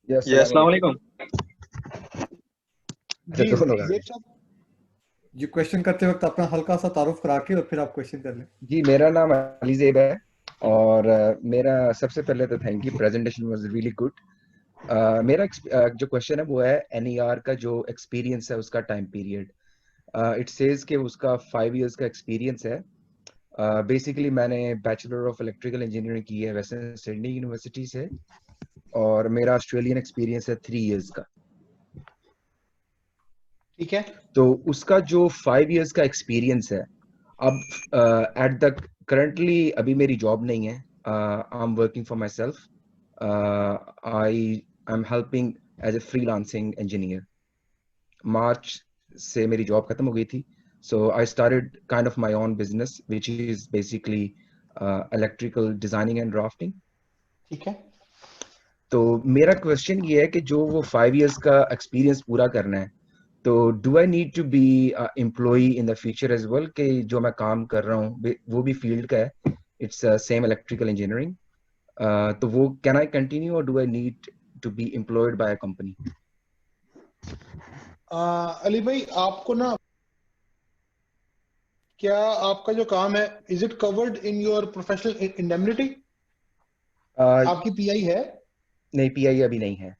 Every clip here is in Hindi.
यस, ये सलाम अस्सलाम वालेकुम। वालेकुम। अच्छा, जी दोनों लोग आ जेब गए। साहब, ये क्वेश्चन करते वक्त अपना हल्का सा तारुफ करा के और फिर आप क्वेश्चन कर लें। जी, मेरा नाम अली ज़ेब है और मेरा सबसे पहले तो thank you, presentation was really good. मेरा जो क्वेश्चन है वो है एनईआर का जो एक्सपीरियंस है उसका टाइम पीरियड। इट सेज कि उसका 5 इयर्स का एक्सपीरियंस है। बेसिकली मैंने बैचलर ऑफ इलेक्ट्रिकल इंजीनियरिंग की है वेस्टर्न सिडनी यूनिवर्सिटी से, और मेरा ऑस्ट्रेलियन एक्सपीरियंस है 3 इयर्स का। ठीक है। तो उसका जो 5 इयर्स का एक्सपीरियंस है, अब एट द करंटली अभी मेरी जॉब नहीं है। I am working for myself. I am helping as a freelancing engineer. March से मेरी जॉब खत्म हो गई थी, so I started kind of my own business which is basically electrical designing and drafting. ठीक है। तो मेरा क्वेश्चन ये है कि जो वो 5 इयर्स का एक्सपीरियंस पूरा करना है, तो do I need to be employ in the future as well, कि जो मैं काम कर रहा हूँ वो भी फील्ड का है, इट्स सेम इलेक्ट्रिकल इंजीनियरिंग। तो वो कैन आई कंटिन्यू और do I need to be employed by a company? Ali भाई, आपको ना, क्या आपका जो काम है, is it covered in your professional indemnity? आपकी पीआई है? नहीं, पीआई अभी नहीं है।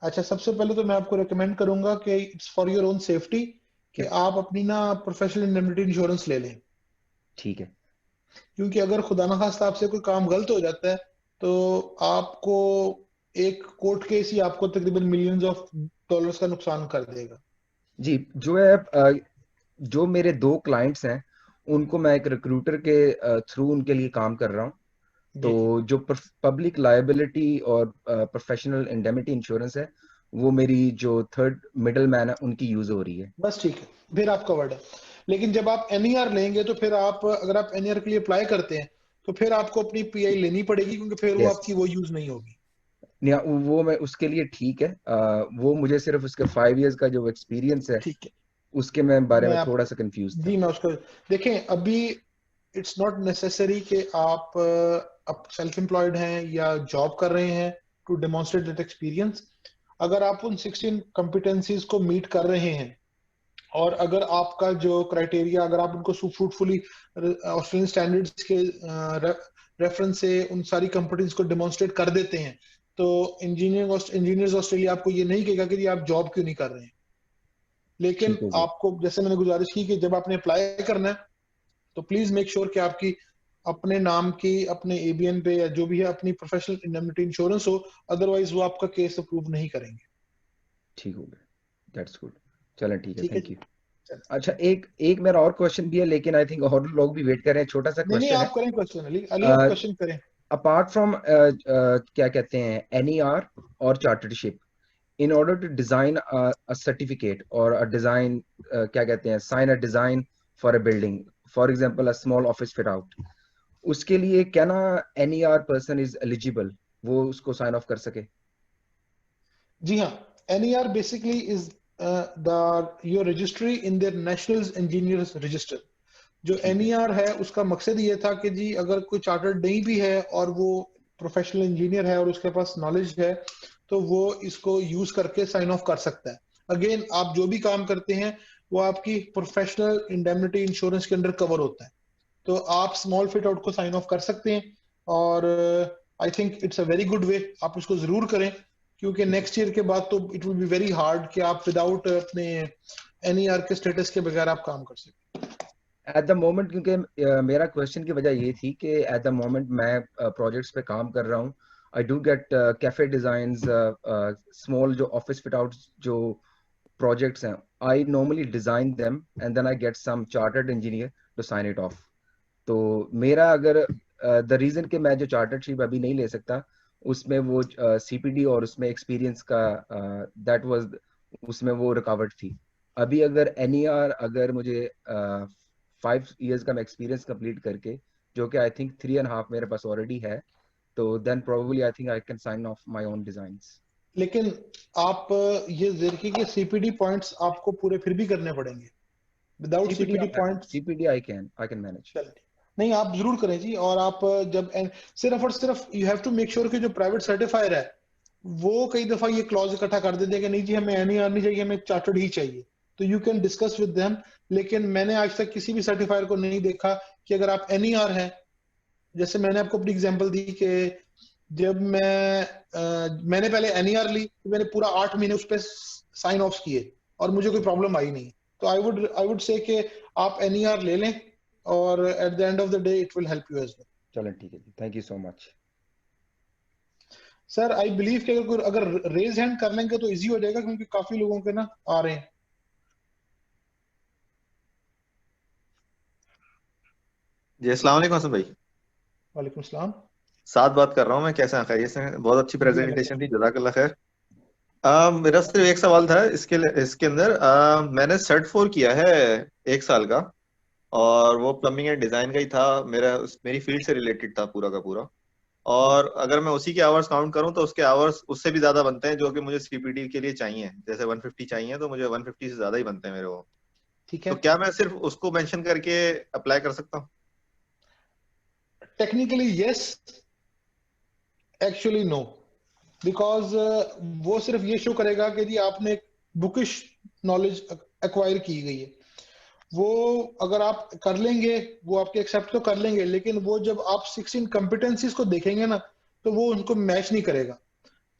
अच्छा, सबसे पहले तो मैं आपको रेकमेंड करूंगा कि it's for your own safety कि आप अपनी ना प्रोफेशनल इंडेमनिटी इंश्योरेंस ले लें। ठीक है। क्योंकि अगर खुदा ना खास्ता आपसे कोई काम गलत हो जाता है तो आपको एक कोर्ट केस ही आपको तकरीबन मिलियंस ऑफ डॉलर्स का नुकसान कर देगा। जी, जो है जो मेरे 2 क्लाइंट्स हैं, उनको मैं एक रिक्रूटर के थ्रू उनके लिए काम कर रहा हूँ। तो जो पब्लिक लायबिलिटी और प्रोफेशनल इंडेमिटी इंश्योरेंस है, वो मेरी जो थर्ड मिडल मैन है उनकी यूज हो रही है। बस ठीक है, फिर आप कवर्ड है। लेकिन जब आप एनईआर लेंगे तो फिर आप, अगर आप एनईआर के लिए अप्लाई करते हैं तो फिर आपको अपनी पीआई लेनी पड़ेगी, क्योंकि फिर वो Yes. आपकी वो यूज नहीं होगी। नहीं, वो मैं उसके लिए ठीक है। वो मुझे सिर्फ उसके 5 इयर्स का जो एक्सपीरियंस है ठीक है। उसके मैं बारे मैं में आप, थोड़ा सा कंफ्यूज था। जी मैं उसको, देखें अभी इट्स नॉट नेसेसरी कि आप सेल्फ एम्प्लॉयड हैं या जॉब कर रहे हैं टू डेमोन्स्ट्रेट दैट एक्सपीरियंस। अगर आप उन 16 कॉम्पिटेंसीज को मीट कर रहे हैं और अगर आपका जो क्राइटेरिया, अगर आप उनको फ्रूटफुली ऑस्ट्रेलियन स्टैंडर्ड्स के रेफरेंस से उन सारी कॉम्पिटेंस को डेमोन्स्ट्रेट कर देते हैं, तो इंजीनियर्स ऑस्ट्रेलिया आपको ये नहीं कहेगा कि जी आप जॉब क्यों नहीं कर रहे हैं। लेकिन ठीक हो गया। आपको, जैसे मैंने गुजारिश की कि जब आपने अप्लाई करना है तो प्लीज मेक श्योर कि आपकी अपने नाम की, अपने एबीएन पे या जो भी है अपनी प्रोफेशनल इंडेमनिटी इंश्योरेंस हो, अदरवाइज वो आपका केस अप्रूव नहीं करेंगे। ठीक हो गया, दैट्स गुड। चलो ठीक है, ठीक है थैंक जी। यू। अच्छा, एक एक मेरा और क्वेश्चन भी है, लेकिन आई थिंक और लोग भी वेट कर रहे हैं। छोटा सा नहीं नहीं, क्वेश्चन है। आप करें क्वेश्चन, अली अली आप क्वेश्चन करें। अपार्ट फ्रॉम क्या कहते हैं एनईआर और चार्टरशिप, in order to design a certificate or a design, क्या कहते हैं, sign a design for a building, for example a small office fit out, उसके लिए क्या ना NER person is eligible, वो उसको sign off कर सके? जी हाँ, NER basically is the your registry in their national engineers register. जो एनईआर है उसका मकसद ये था कि जी अगर कोई चार्टर्ड नहीं भी है और वो प्रोफेशनल इंजीनियर है और उसके पास नॉलेज है, तो वो इसको यूज करके साइन ऑफ कर सकता है। अगेन, आप जो भी काम करते हैं वो आपकी प्रोफेशनल इंडेमनिटी इंश्योरेंस के अंडर कवर होता है, तो आप स्मॉल फिट आउट को साइन ऑफ कर सकते हैं। और I think it's a very good way, आप उसको जरूर करें, क्योंकि नेक्स्ट ईयर के बाद तो it will be very hard कि आप विदाउट अपने एनईआर के स्टेटस के बगैर आप काम कर सकें। एट द मोमेंट, क्योंकि मेरा क्वेश्चन की वजह ये थी कि एट द मोमेंट मैं प्रोजेक्ट्स पे काम कर रहा हूँ। I do get cafe designs, small जो ऑफिस फिट आउट जो projects हैं, I normally design them and then I get some chartered engineer to sign it off. तो मेरा अगर द रीजन कि मैं जो चार्टरशिप अभी नहीं ले सकता, उसमें वो सीपीडी और उसमें एक्सपीरियंस का दैट वाज, उसमें वो रुकावट थी। अभी अगर एनईआर, अगर मुझे 5 इयर्स का मैं एक्सपीरियंस कंप्लीट करके, जो कि आई थिंक 3.5 मेरे पास ऑलरेडी है, तो then probably I think I can sign off my own designs. लेकिन आप ये देखिए कि सीपीडी पॉइंट्स आपको पूरे फिर भी करने पड़ेंगे। Without CPD points CPD I can manage. नहीं, आप जरूर करें जी। और आप जब सिर्फ और सिर्फ you have to make sure कि जो प्राइवेट सर्टिफायर है वो कई दफा ये क्लॉज इकट्ठा कर देते हैं कि नहीं जी हमें NER नहीं चाहिए, हमें चार्टर्ड ही चाहिए। तो you can discuss with them, लेकिन मैंने आज तक किसी भी सर्टिफायर को नहीं देखा कि अगर आप NER हैं, जैसे मैंने आपको अपनी एग्जांपल दी कि जब मैंने पहले NER ली तो मैंने पूरा 8 महीने उस पर साइन ऑफ किए और मुझे कोई प्रॉब्लम आई नहीं। तो आई वुड से कि आप NER ले लें और at the end of the day it will help you as well. चलें ठीक है जी, thank you so much. Sir I believe कि अगर रेज हैंड कर लेंगे तो इजी हो जाएगा, क्योंकि काफी लोगों के ना आ रहे हैं। जी अस्सलाम वालेकुम हसन भाई। वालेकुम सलाम। साथ बात कर रहा हूँ मैं, कैसे हैं? खैरियत से हैं? बहुत अच्छी जी प्रेजेंटेशन थी, जज़ाकल्लाह खैर। मेरा सिर्फ एक सवाल था इसके अंदर। मैंने सर्ट 4 किया है 1 साल का, और वो प्लम्बिंग एंड डिजाइन का ही था। मेरी फील्ड से रिलेटेड था पूरा का पूरा। और अगर मैं उसी के आवर्स काउंट करूं तो उसके आवर्स उससे भी ज्यादा बनते हैं जो कि मुझे CPT के लिए चाहिए। जैसे 150 चाहिए तो मुझे 150 से ज्यादा ही बनते हैं मेरे वो। ठीक तो है। क्या मैं सिर्फ उसको मेंशन करके अप्लाई कर सकता हूँ? Technically yes, actually no, because वो सिर्फ ये शो करेगा कि जी आपने एक बुकिश नॉलेज एक्वायर की गई है। वो अगर आप कर लेंगे वो आपके एक्सेप्ट तो कर लेंगे, लेकिन वो जब आप 16 कॉम्पिटेंसीज को देखेंगे ना तो वो उनको मैच नहीं करेगा।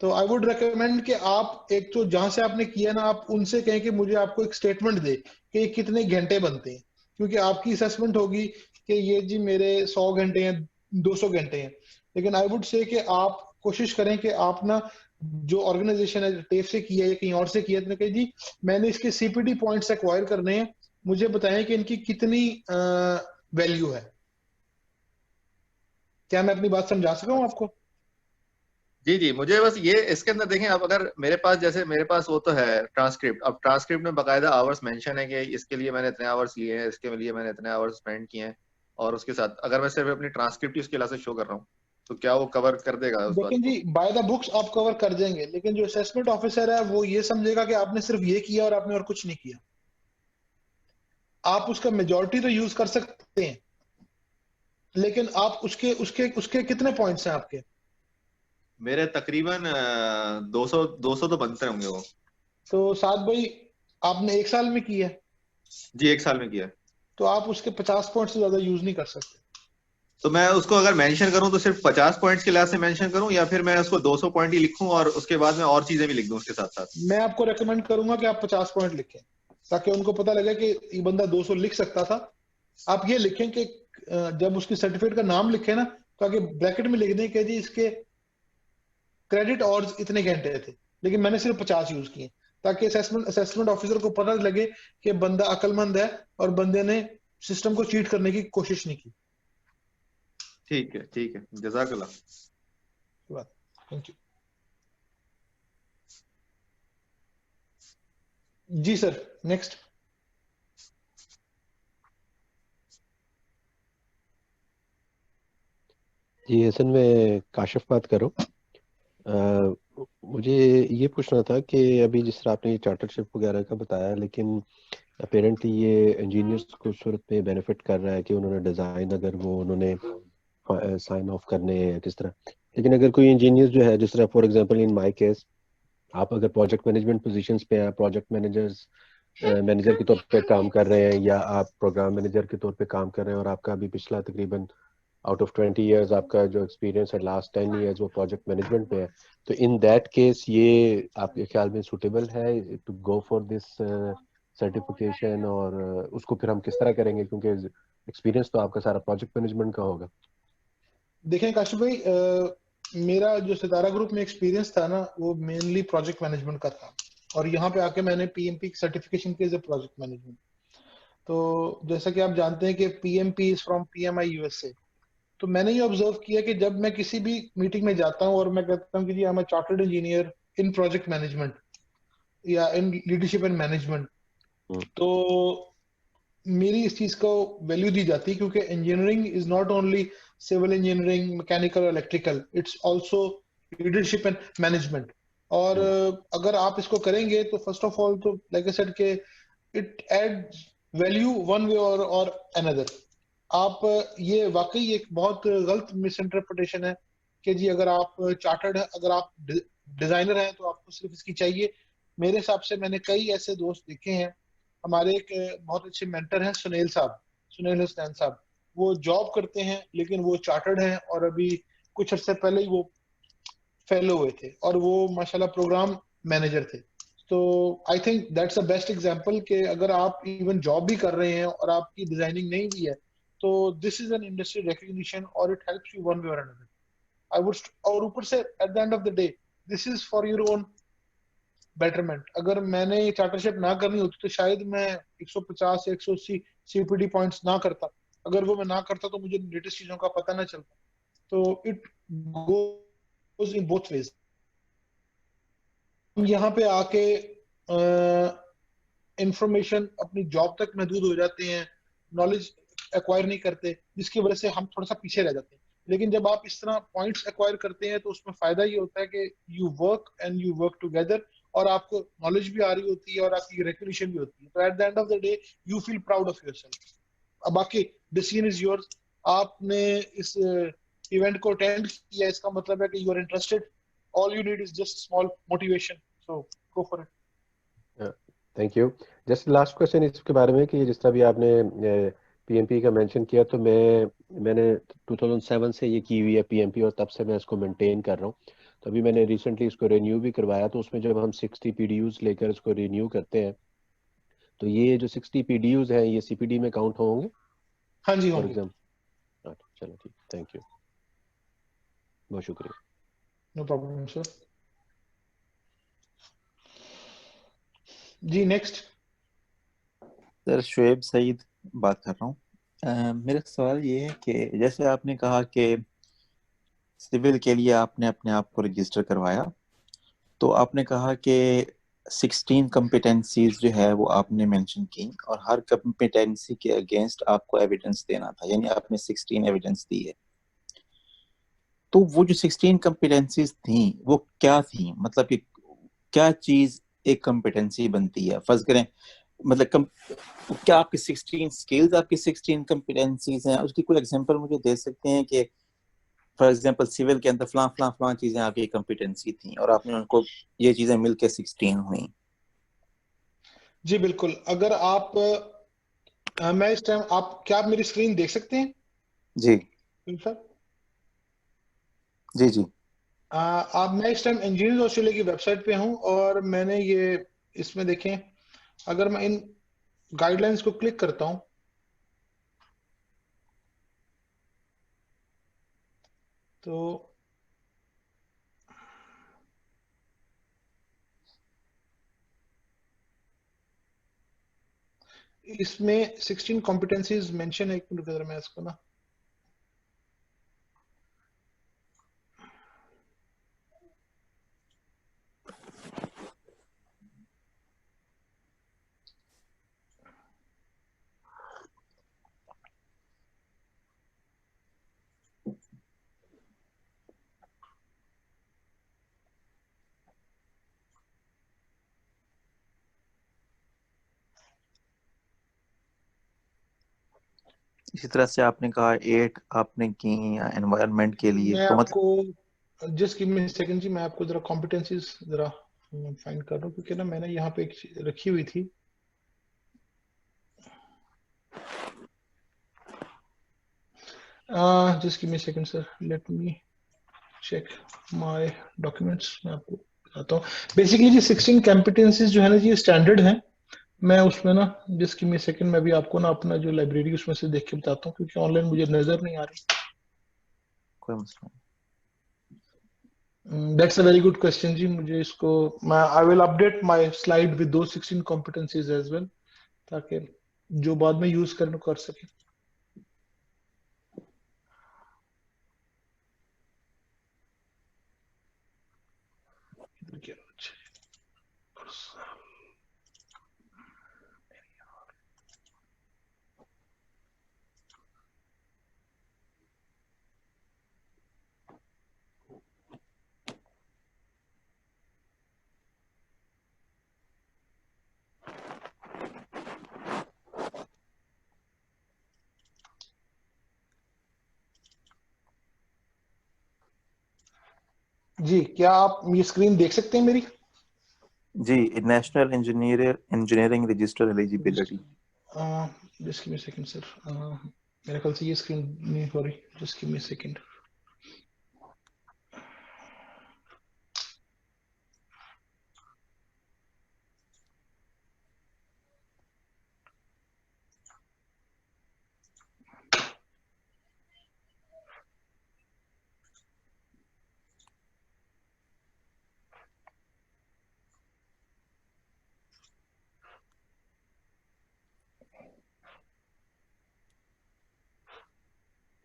तो आई वुड रिकमेंड कि आप एक तो जहां से आपने किया ना आप उनसे कहें कि मुझे आपको एक स्टेटमेंट दे कि ये कितने घंटे बनते हैं, क्योंकि आपकी असेसमेंट होगी कि ये जी मेरे 100 घंटे हैं, 200 घंटे हैं। लेकिन आई वुड से कि आप कोशिश करें कि आप ना जो ऑर्गेनाइजेशन है टेप से किया है या कहीं और से किया है तो कहें जी मैंने इसके CPT पॉइंट्स एक्वायर करने हैं, मुझे बताएं कि इनकी कितनी वैल्यू है। क्या मैं अपनी बात समझा सका हूं आपको? जी जी, मुझे बस ये इसके अंदर देखें। अब अगर मेरे पास, जैसे मेरे पास वो तो है ट्रांसक्रिप्ट, अब ट्रांसक्रिप्ट में बकायदा आवर्स मेंशन है कि इसके लिए मैंने इतने आवर्स लिए हैं, इसके लिए मैंने इतने आवर्स स्पेंड किए हैं। और उसके साथ अगर मैं सिर्फ अपनी ट्रांसक्रिप्ट ही उसके अलावा से शो कर रहा हूँ तो क्या वो कवर कर देगा उस बात लेकिन जी को? बाय द बुक्स आप कवर कर देंगे, लेकिन जो असेसमेंट ऑफिसर है वो ये समझेगा कि आपने सिर्फ ये किया और आपने और कुछ नहीं किया। आप उसका मेजॉरिटी तो यूज कर सकते हैं, लेकिन आप उसके उसके उसके कितने पॉइंट्स हैं आपके? मेरे तकरीबन 200 तो बनते होंगे वो। तो साथ भाई आपने 1 साल में किया है, जी 1 साल में किया है। तो आप उसके 50 पॉइंट से ज्यादा यूज नहीं कर सकते। तो मैं उसको अगर मेंशन करूं तो सिर्फ 50 पॉइंट्स के लिहाज से मेंशन करूं, या फिर मैं उसको 200 पॉइंट ही लिखूं और उसके बाद में और चीजें भी लिख दूं उसके साथ साथ? मैं आपको रेकमेंड करूंगा कि आप 50 पॉइंट लिखें, ताकि उनको पता लगे कि ये बंदा 200 लिख सकता था। आप ये लिखें कि जब उसकी सर्टिफिकेट का नाम लिखे ना तो आगे ब्रैकेट में लिख दें कि जी इसके क्रेडिट और इतने घंटे थे, लेकिन मैंने सिर्फ 50 यूज किए, ताकि असेसमेंट ऑफिसर को पता लगे कि बंदा अक्लमंद है और बंदे ने सिस्टम को चीट करने की कोशिश नहीं की। ठीक है, जज़ाकल्लाह। Thank you. जी सर, नेक्स्ट। जी हसन, मैं काशिफ बात कर रहा हूँ। मुझे ये पूछना था कि अभी जिस तरह आपने चार्टरशिप वगैरह का बताया, लेकिन अपेरेंटली ये इंजीनियर्स को सूरत में बेनिफिट कर रहा है कि उन्होंने डिज़ाइन अगर वो उन्होंने साइन ऑफ करने हैं किस तरह। लेकिन अगर कोई इंजीनियर जो है, जिस तरह for example in my case, आप अगर प्रोजेक्ट मैनेजमेंट पोजीशंस पे हैं, प्रोजेक्ट मैनेजर के तौर पे काम कर रहे हैं, या आप प्रोग्राम मैनेजर के तौर पे काम कर रहे हैं, और आपका अभी पिछला तकरीबन आउट ऑफ 20 इयर्स आपका जो एक्सपीरियंस है, लास्ट 10 इयर्स वो प्रोजेक्ट मैनेजमेंट पे है, तो इन दैट केस ये आपके ख्याल में सूटेबल है to go for this certification? और उसको फिर हम किस तरह करेंगे, क्योंकि एक्सपीरियंस तो आपका सारा प्रोजेक्ट मैनेजमेंट का होगा। देखें काशिफ भाई, मेरा जो सितारा ग्रुप में एक्सपीरियंस था ना वो मेनली प्रोजेक्ट मैनेजमेंट का था, और यहाँ पे आके मैंने PMP सर्टिफिकेशन की एज ए प्रोजेक्ट मैनेजमेंट। तो जैसा कि आप जानते हैं कि PMP is from PMI USA। तो मैंने ये ऑब्जर्व किया कि जब मैं किसी भी मीटिंग में जाता हूँ और मैं कहता हूँ कि जी I am a chartered engineer in project management या इन लीडरशिप एंड मैनेजमेंट, तो मेरी इस चीज को वैल्यू दी जाती है, क्योंकि engineering is not only civil engineering, mechanical, electrical, it's also leadership and management. और अगर आप इसको करेंगे तो फर्स्ट ऑफ ऑल तो लाइक आई सेड के it adds value one way और अनदर। आप ये वाकई एक बहुत गलत मिस इंटरप्रिटेशन है कि जी अगर आप चार्टर्ड है, अगर आप डिजाइनर हैं तो आपको सिर्फ इसकी चाहिए। मेरे हिसाब से मैंने कई ऐसे दोस्त देखे हैं। हमारे एक बहुत अच्छे मेंटर हैं सुनील साहब, सुनील हुसैन साहब। वो जॉब करते हैं लेकिन वो चार्टर्ड हैं और अभी कुछ अर्से पहले ही वो फेलो हुए थे और वो माशाल्लाह प्रोग्राम मैनेजर थे। तो I think that's the best example कि अगर आप इवन जॉब भी कर रहे हैं और आपकी डिजाइनिंग नहीं भी है तो this is an industry recognition और it helps you one way और अनदर। आई वुड, और ऊपर से at the end of the day this is for your own betterment. अगर मैंने ये चार्टरशिप ना करनी होती तो शायद मैं 150 या 180 सीपीडी पॉइंट्स ना करता। अगर वो मैं ना करता तो मुझे लेटेस्ट चीजों का पता ना चलता। तो it goes in both ways. हम यहाँ पे आके इंफॉर्मेशन अपनी जॉब तक महदूद हो जाते हैं, नॉलेज एक्वायर नहीं करते, जिसकी वजह से हम थोड़ा सा पीछे रह जाते हैं। लेकिन जब आप इस तरह पॉइंट्स एक्वायर करते हैं तो उसमें फायदा ये होता है कि यू वर्क टुगेदर और आपको नॉलेज भी आ रही होती है और आपकी रिकग्निशन भी होती है। तो eight the end of the day you feel proud of yourself. अब बाकी डिसीजन इज योर्स। आपने इस इवेंट को अटेंड किया, इसका मतलब है कि you are interested. All you need is just small motivation, so go for it. Thank you. Just last question इसके बारे में कि जिस तरह भी आपने पीएमपी का मेंशन किया, तो मैंने 2007 से ये की हुई है पीएमपी, और तब से मैं इसको मेंटेन कर रहा हूँ। तो अभी मैंने रिसेंटली इसको रिन्यू भी करवाया, तो उसमें जब हम 60 पीडीयूज लेकर इसको रिन्यू करते हैं तो ये जो 60 पीडीयूज हैं ये सीपीडी में काउंट होंगे हाँ जी फॉर होंगे। एग्जाम्पल? चलो ठीक, थैंक यू, बहुत शुक्रिया। No problem sir. जी नेक्स्ट। सर शुएब सईद बात कर रहा हूँ। मेरा सवाल ये है कि जैसे आपने कहा कि सिविल के लिए आपने अपने आप को रजिस्टर करवाया, तो आपने कहा कि 16 कॉम्पिटेंसीज जो है वो आपने मेंशन की और हर कॉम्पिटेंसी के अगेंस्ट आपको एविडेंस देना था, यानी आपने 16 एविडेंस दी है। तो वो जो 16 कॉम्पिटेंसीज थी वो क्या थी, मतलब कि क्या चीज एक कॉम्पिटेंसी बनती है? फर्ज करें मतलब क्या आपकी 16 स्किल्स आपकी 16 कॉम्पिटेंसीज हैं? उसकी कोई एग्जांपल मुझे दे सकते हैं कि फॉर एग्जांपल सिविल के अंदर फलां फलां फलां चीजें आपकी कॉम्पिटेंसी थी और आपने उनको ये चीजें मिलकर 16 हुई? जी बिल्कुल। अगर आप मैं इस टाइम, आप क्या आप मेरी स्क्रीन देख सकते हैं जी सर? जी जी। आप, मैं इस टाइम इंजीनियर्स ऑस्ट्रेलिया की वेबसाइट पे हूं और मैंने ये इसमें देखें, अगर मैं इन गाइडलाइंस को क्लिक करता हूं तो इसमें 16 कॉम्पिटेंसीज मेंशन है। एक मिनट अगर मैं इसको ना, इसी तरह से आपने कहा 8 आपने की एनवायरनमेंट के लिए, मैं तो मतलब आपको जस्ट गिव मी सेकंड जी, मैं आपको जरा कॉम्पिटेंसीज जरा फाइंड कर रहा हूं क्योंकि ना मैंने यहाँ पे एक चीज रखी हुई थी। Just give me second sir, let me check my documents. मैं आपको बताता हूँ। बेसिकली जी 16 कॉम्पिटेंसीज जो है ना जी स्टैंडर्ड है। मैं उसमें ना जस्ट गिव मी सेकंड, मैं भी आपको ना अपना जो लाइब्रेरी उसमें से देख के बताता हूँ क्योंकि ऑनलाइन मुझे नजर नहीं आ रही। कोई मसला that's a very good question जी। मुझे इसको, मैं I will update my slide with दो 16 कॉम्पिटेंसीज एज वेल, ताकि जो बाद में यूज करने कर सके। जी, क्या आप ये स्क्रीन देख सकते हैं मेरी? जी, national engineering register eligibility. Just give me second sir, मेरे ख्याल से ये स्क्रीन नहीं हो रही, जस्ट गिव मी सेकंड।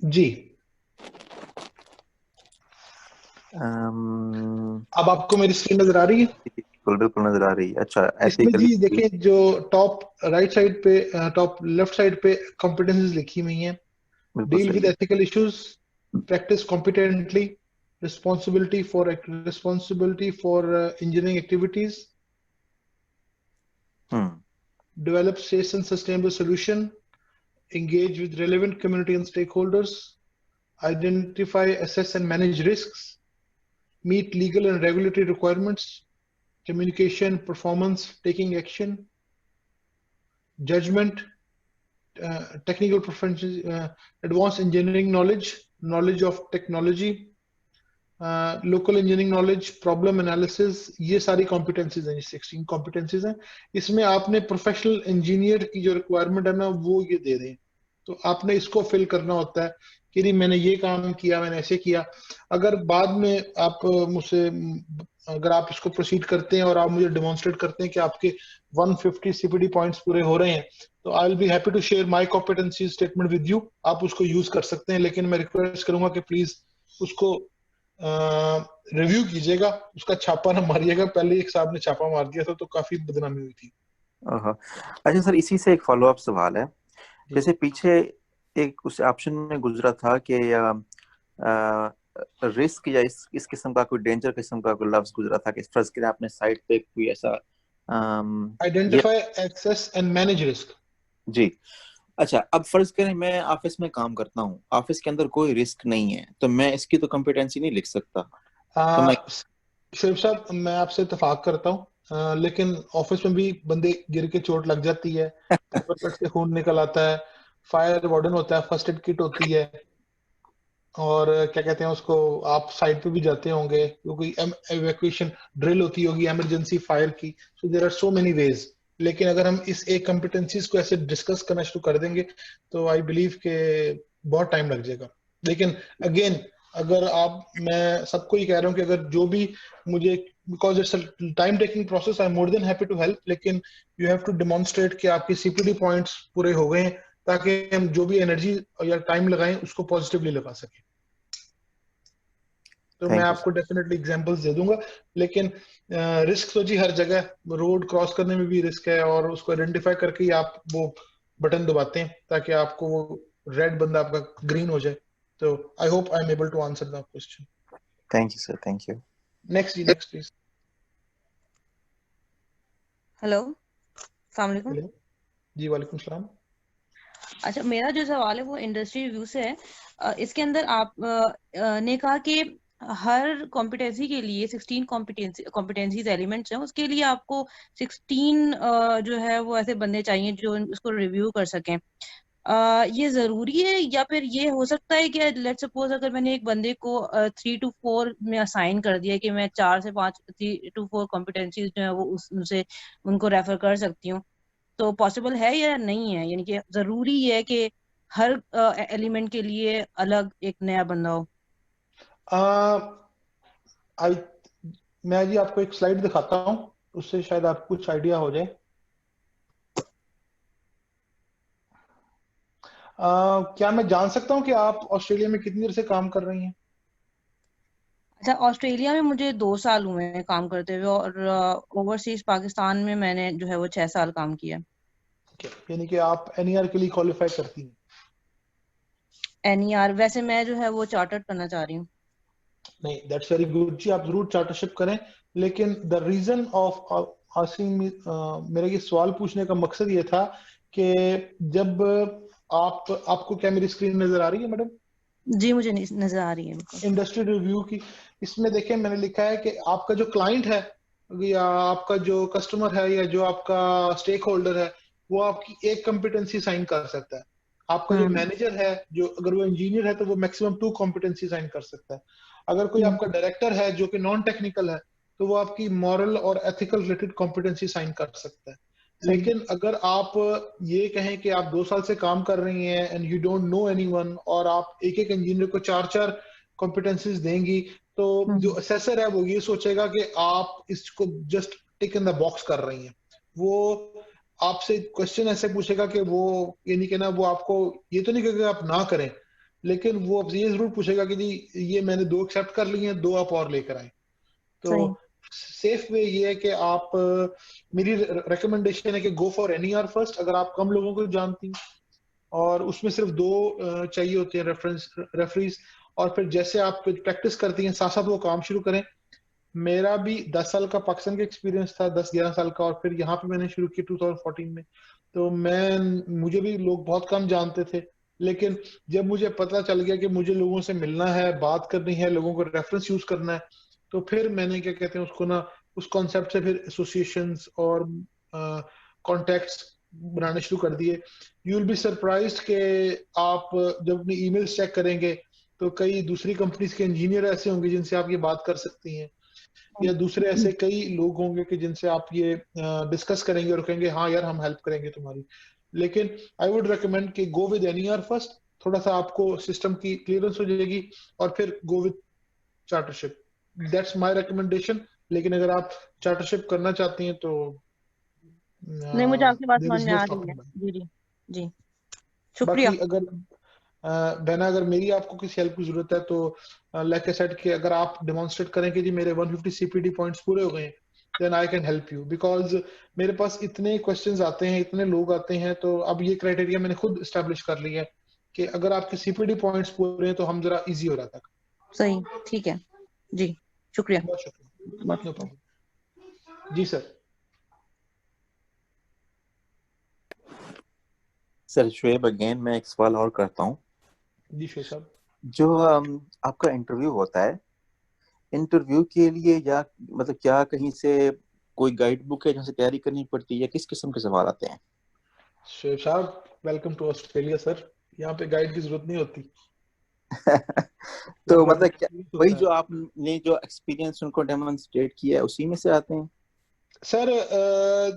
जी, अब आपको मेरी स्क्रीन नजर आ रही है? बिल्कुल बिल्कुल नजर आ रही है। अच्छा, इसमें एथिकली जी देखें, जो टॉप राइट साइड पे, टॉप लेफ्ट साइड पे कॉम्पिटेंसीज लिखी हुई हैं। बिल्कुल डील सही विद है। Ethical issues, practice competently, responsibility for engineering activities, develop safe and sustainable solution, engage with relevant community and stakeholders, identify, assess and manage risks, meet legal and regulatory requirements, communication, performance, taking action, judgment, technical proficiency, advanced engineering knowledge, knowledge of technology, local engineering knowledge, problem analysis, ये सारी कॉम्पिटेंसीज हैं, 16 कॉम्पिटेंसीज हैं। इसमें आपने प्रोफेशनल इंजीनियर की जो रिक्वायरमेंट है ना, वो ये दे रहे हैं, तो आपने इसको फिल करना होता है कि नहीं मैंने ये काम किया, मैंने ऐसे किया। अगर बाद में आप मुझसे, अगर आप इसको प्रोसीड करते हैं और आप मुझे डेमोन्स्ट्रेट करते हैं कि आपके 150 सीपीडी पॉइंट्स पूरे हो रहे हैं, तो I will be happy to share my competency statement with you. आप उसको यूज कर सकते हैं, लेकिन मैं रिक्वेस्ट करूंगा कि प्लीज उसको रिव्यू कीजिएगा, उसका छापा ना मारिएगा। पहले एक साहब ने छापा मार दिया था तो काफी बदनामी हुई थी। अच्छा सर, इसी से एक फॉलो अप सवाल है। जैसे पीछे एक उस ऑप्शन में गुजरा था कि रिस्क या इस किस्म का कोई डेंजर किस्म का कोई लफ्ज गुजरा था कि फर्ज करें आपने साइट पे कोई ऐसा identify, assess and manage risk. जी। अच्छा, अब फर्ज करें मैं ऑफिस में काम करता हूँ, ऑफिस के अंदर कोई रिस्क नहीं है, तो मैं इसकी तो कॉम्पिटेंसी नहीं लिख सकता। तो मैं शोएब साहब, मैं आपसे इत्तेफाक करता हूँ, लेकिन ऑफिस में भी बंदे गिर के चोट लग जाती है, पेपर कट से खून निकल आता है, फायर वार्डन होता है, फर्स्ट एड किट होती है, और क्या कहते हैं उसको, आप साइड पे भी जाते होंगे, क्योंकि एवैक्यूएशन ड्रिल होती होगी इमरजेंसी फायर की। So there are so many ways. लेकिन अगर हम इस एक कॉम्पिटेंसीज को ऐसे डिस्कस करना शुरू कर देंगे तो आई बिलीव के बहुत टाइम लग जाएगा। लेकिन अगेन, अगर आप, मैं सबको ही कह रहा हूँ कि अगर जो भी मुझे, because it's time taking process, I am more than happy to help, लेकिन यू हैव टू डेमोन्स्ट्रेट कि आपके सीपीडी पॉइंट्स पूरे हो गए हैं, ताकि हम जो भी एनर्जी या टाइम लगाएं उसको पॉजिटिवली लगा सकें। तो मैं आपको डेफिनेटली एग्जांपल्स दे दूंगा, लेकिन रिस्क तो जी हर जगह, रोड क्रॉस करने में भी रिस्क है, और उसको आइडेंटिफाई करके ही आप वो बटन दबाते हैं ताकि आपको वो रेड बंदा आपका ग्रीन हो जाए। तो I hope I am able to answer the question. Thank you sir, thank you. Next जी, नेक्स्ट प्लीज। हेलो, अस्सलाम वालेकुम। जी वालेकुम सलाम। अच्छा, मेरा जो सवाल है वो इंडस्ट्री व्यू से है। इसके अंदर आप ने कहा कि हर कॉम्पिटेंसी के लिए 16 कॉम्पिटेंसीज एलिमेंट्स हैं, उसके लिए आपको 16 जो है वो ऐसे बंदे चाहिए जो उसको रिव्यू कर सकें। ये जरूरी है, या फिर ये हो सकता है कि लेट सपोज अगर मैंने एक बंदे को 3 to 4 में असाइन कर दिया कि मैं 4 से 5 3 to 4 कॉम्पिटेंसीज जो है वो उनसे उनको रेफर कर सकती हूँ, तो पॉसिबल है या नहीं है? यानी कि जरूरी है कि हर एलिमेंट के लिए अलग एक नया बंदा हो? आई मैं जी आपको एक स्लाइड दिखाता हूँ, उससे शायद आपको कुछ आइडिया हो जाए। क्या मैं जान सकता हूँ कि आप ऑस्ट्रेलिया में कितनी देर से काम कर रही हैं? अच्छा, ऑस्ट्रेलिया में मुझे 2 साल हुए हैं काम करते हुए, और ओवरसीज पाकिस्तान में मैंने जो है वो 6 साल काम किया। यानी कि आप एनईआर के लिए क्वालिफाई करती हैं? एनईआर वैसे मैं जो है वो चार्टर्ड करना चाह रही हूँ। नहीं, दैट्स वेरी गुड जी, आप जरूर चार्टरशिप करें, लेकिन the reason of asking me, मेरा ये सवाल पूछने का मकसद ये था कि जब आपको क्या मेरी स्क्रीन नजर आ रही है मैडम? जी मुझे नजर आ रही है बिल्कुल। इंडस्ट्री रिव्यू की, इसमें देखें मैंने लिखा है कि आपका जो क्लाइंट है या आपका जो कस्टमर है या जो आपका स्टेक होल्डर है वो आपकी एक कॉम्पिटेंसी साइन कर सकता है। आपका जो मैनेजर है, जो अगर वो इंजीनियर है तो वो मैक्सिमम 2 कॉम्पिटेंसी साइन कर सकता है। अगर कोई आपका डायरेक्टर है जो कि नॉन टेक्निकल है तो वो आपकी मॉरल और एथिकल रिलेटेड कॉम्पिटेंसी साइन कर सकता है। लेकिन अगर आप ये कहें कि आप 2 साल से काम कर रही हैं and you don't know anyone और आप एक एक इंजीनियर को 4-4 कॉम्पिटेंसीज देंगी तो जो असेसर है वो ये सोचेगा कि आप इसको just tick in the box कर रही हैं। वो आपसे क्वेश्चन ऐसे पूछेगा कि वो ये नहीं कहना, वो आपको ये तो नहीं कहेगा आप ना करें, लेकिन वो आपसे ये जरूर पूछेगा कि जी ये मैंने 2 एक्सेप्ट कर ली हैं, 2 आप और लेकर आए। तो सेफ वे ये है कि आप, मेरी रिकमेंडेशन है कि गो फॉर एनईआर फर्स्ट अगर आप कम लोगों को जानती हैं, और उसमें सिर्फ 2 चाहिए होते हैं रेफरेंस, और फिर जैसे आप प्रैक्टिस करती हैं साथ साथ वो काम शुरू करें। मेरा भी 10 साल का पाकिस्तान का एक्सपीरियंस था, 10-11 साल का, और फिर यहाँ पे मैंने शुरू किया 2014 में। तो मुझे भी लोग बहुत कम जानते थे, लेकिन जब मुझे पता चल गया कि मुझे लोगों से मिलना है, बात करनी है, लोगों को रेफरेंस यूज करना है, तो फिर मैंने क्या कहते हैं उसको ना, उस कॉन्सेप्ट से फिर एसोसिएशंस और कॉन्टेक्ट्स बनाने शुरू कर दिए। यू विल बी सरप्राइज्ड कि आप जब अपनी ईमेल्स चेक करेंगे तो कई दूसरी कंपनीज के इंजीनियर ऐसे होंगे जिनसे आप ये बात कर सकती हैं, या दूसरे ऐसे कई लोग होंगे कि जिनसे आप ये डिस्कस करेंगे और कहेंगे हाँ यार हम हेल्प करेंगे तुम्हारी। लेकिन आई वुड रिकमेंड कि गो विद एनईआर फर्स्ट, थोड़ा सा आपको सिस्टम की क्लियरेंस हो जाएगी, और फिर go with chartership. That's my recommendation. लेकिन अगर आप चार्टरशिप करना चाहती हैं तो नहीं, मुझे आपकी बात समझ में आ रही है। जी जी जी, शुक्रिया। बाकी अगर बहना अगर मेरी आपको किसी हेल्प की जरूरत है तो लाइक आई सेड कि अगर आप डेमोन्स्ट्रेट करें कि जी मेरे 150 सीपीडी पॉइंट्स पूरे हो गए हैं, then I can help you, because मेरे पास इतने क्वेश्चंस आते हैं, इतने लोग आते हैं, तो अब ये क्राइटेरिया मैंने खुद एस्टेब्लिश कर लिया है कि अगर आपके सीपीडी पॉइंट्स पूरे हैं तो हम जरा इजी हो रहा था। सही, ठीक है जी, शुक्रिया। बहुत शुक्रिया। नो प्रॉब्लम जी सर। सर शुएब अगेन, मैं एक सवाल और करता हूँ। जी शुएब साहब, जो आपका इंटरव्यू होता है, इंटरव्यू के लिए या मतलब क्या कहीं से कोई गाइड बुक है जहाँ से तैयारी करनी पड़ती है, या किस किस्म के सवाल आते हैं? शुएब साहब वेलकम टू ऑस्ट्रेलिया सर, यहाँ पे गाइड की जरूरत नहीं होती। तो मतलब क्या वही जो आपने जो एक्सपीरियंस उनको डेमोन्स्ट्रेट किया है उसी में से आते हैं? Sir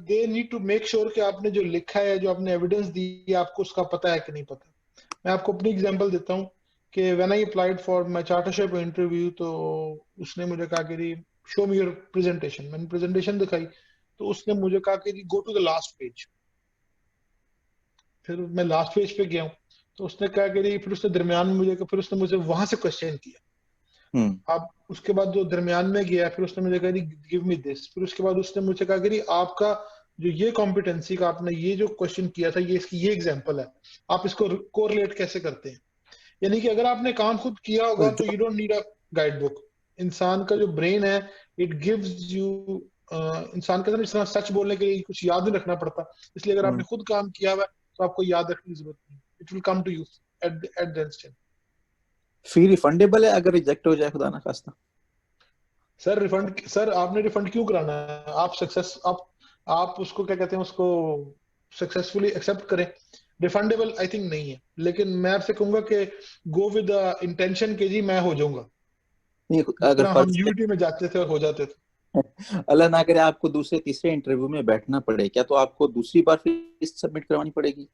they need to make sure कि आपने जो लिखा है, जो आपने एविडेंस दी है, आपको उसका पता है कि नहीं पता। मैं आपको अपनी एग्जांपल देता हूँ कि when I applied for my chartership interview, तो उसने मुझे कहा कि शो मी योर प्रेजेंटेशन। मैंने प्रेजेंटेशन दिखाई तो उसने मुझे कहा कि go to the last page. फिर मैं लास्ट पेज पे गया हूँ तो उसने कहा कि फिर उसने दरमियान में मुझे वहां से क्वेश्चन किया। अब उसके बाद जो दरमियान में गया, फिर उसने मुझे कहा गिव मी दिस। फिर उसके बाद उसने मुझे कहा कि आपका जो ये कॉम्पिटेंसी का आपने ये जो क्वेश्चन किया था, ये इसकी ये एग्जांपल है, आप इसको कोरिलेट कैसे करते हैं। यानी कि अगर आपने काम खुद किया होगा तो you don't need a guide book. इंसान का जो ब्रेन है, इट गिव्स यू, इंसान के अंदर सच बोलने के लिए कुछ याद नहीं रखना पड़ता, इसलिए अगर आपने खुद काम किया हुआ तो आपको याद रखने की जरूरत नहीं, it will come to you at the instant. Fee refundable है अगर रिजेक्ट हो जाए खुदा ना खास्ता? सर रिफंड, सर आपने रिफंड क्यों कराना है? आप उसको क्या कहते हैं, उसको सक्सेसफुली एक्सेप्ट करें। रिफंडेबल आई थिंक नहीं है, लेकिन मैं आपसे कहूंगा कि गो विद द इंटेंशन के जी मैं हो जाऊंगा, नहीं अगर हम यूटी में जाते थे और हो जाते थे। अल्लाह ना करे आपको दूसरे तीसरे इंटरव्यू में बैठना पड़े, क्या तो आपको दूसरी बार फिर सबमिट करवानी पड़ेगी?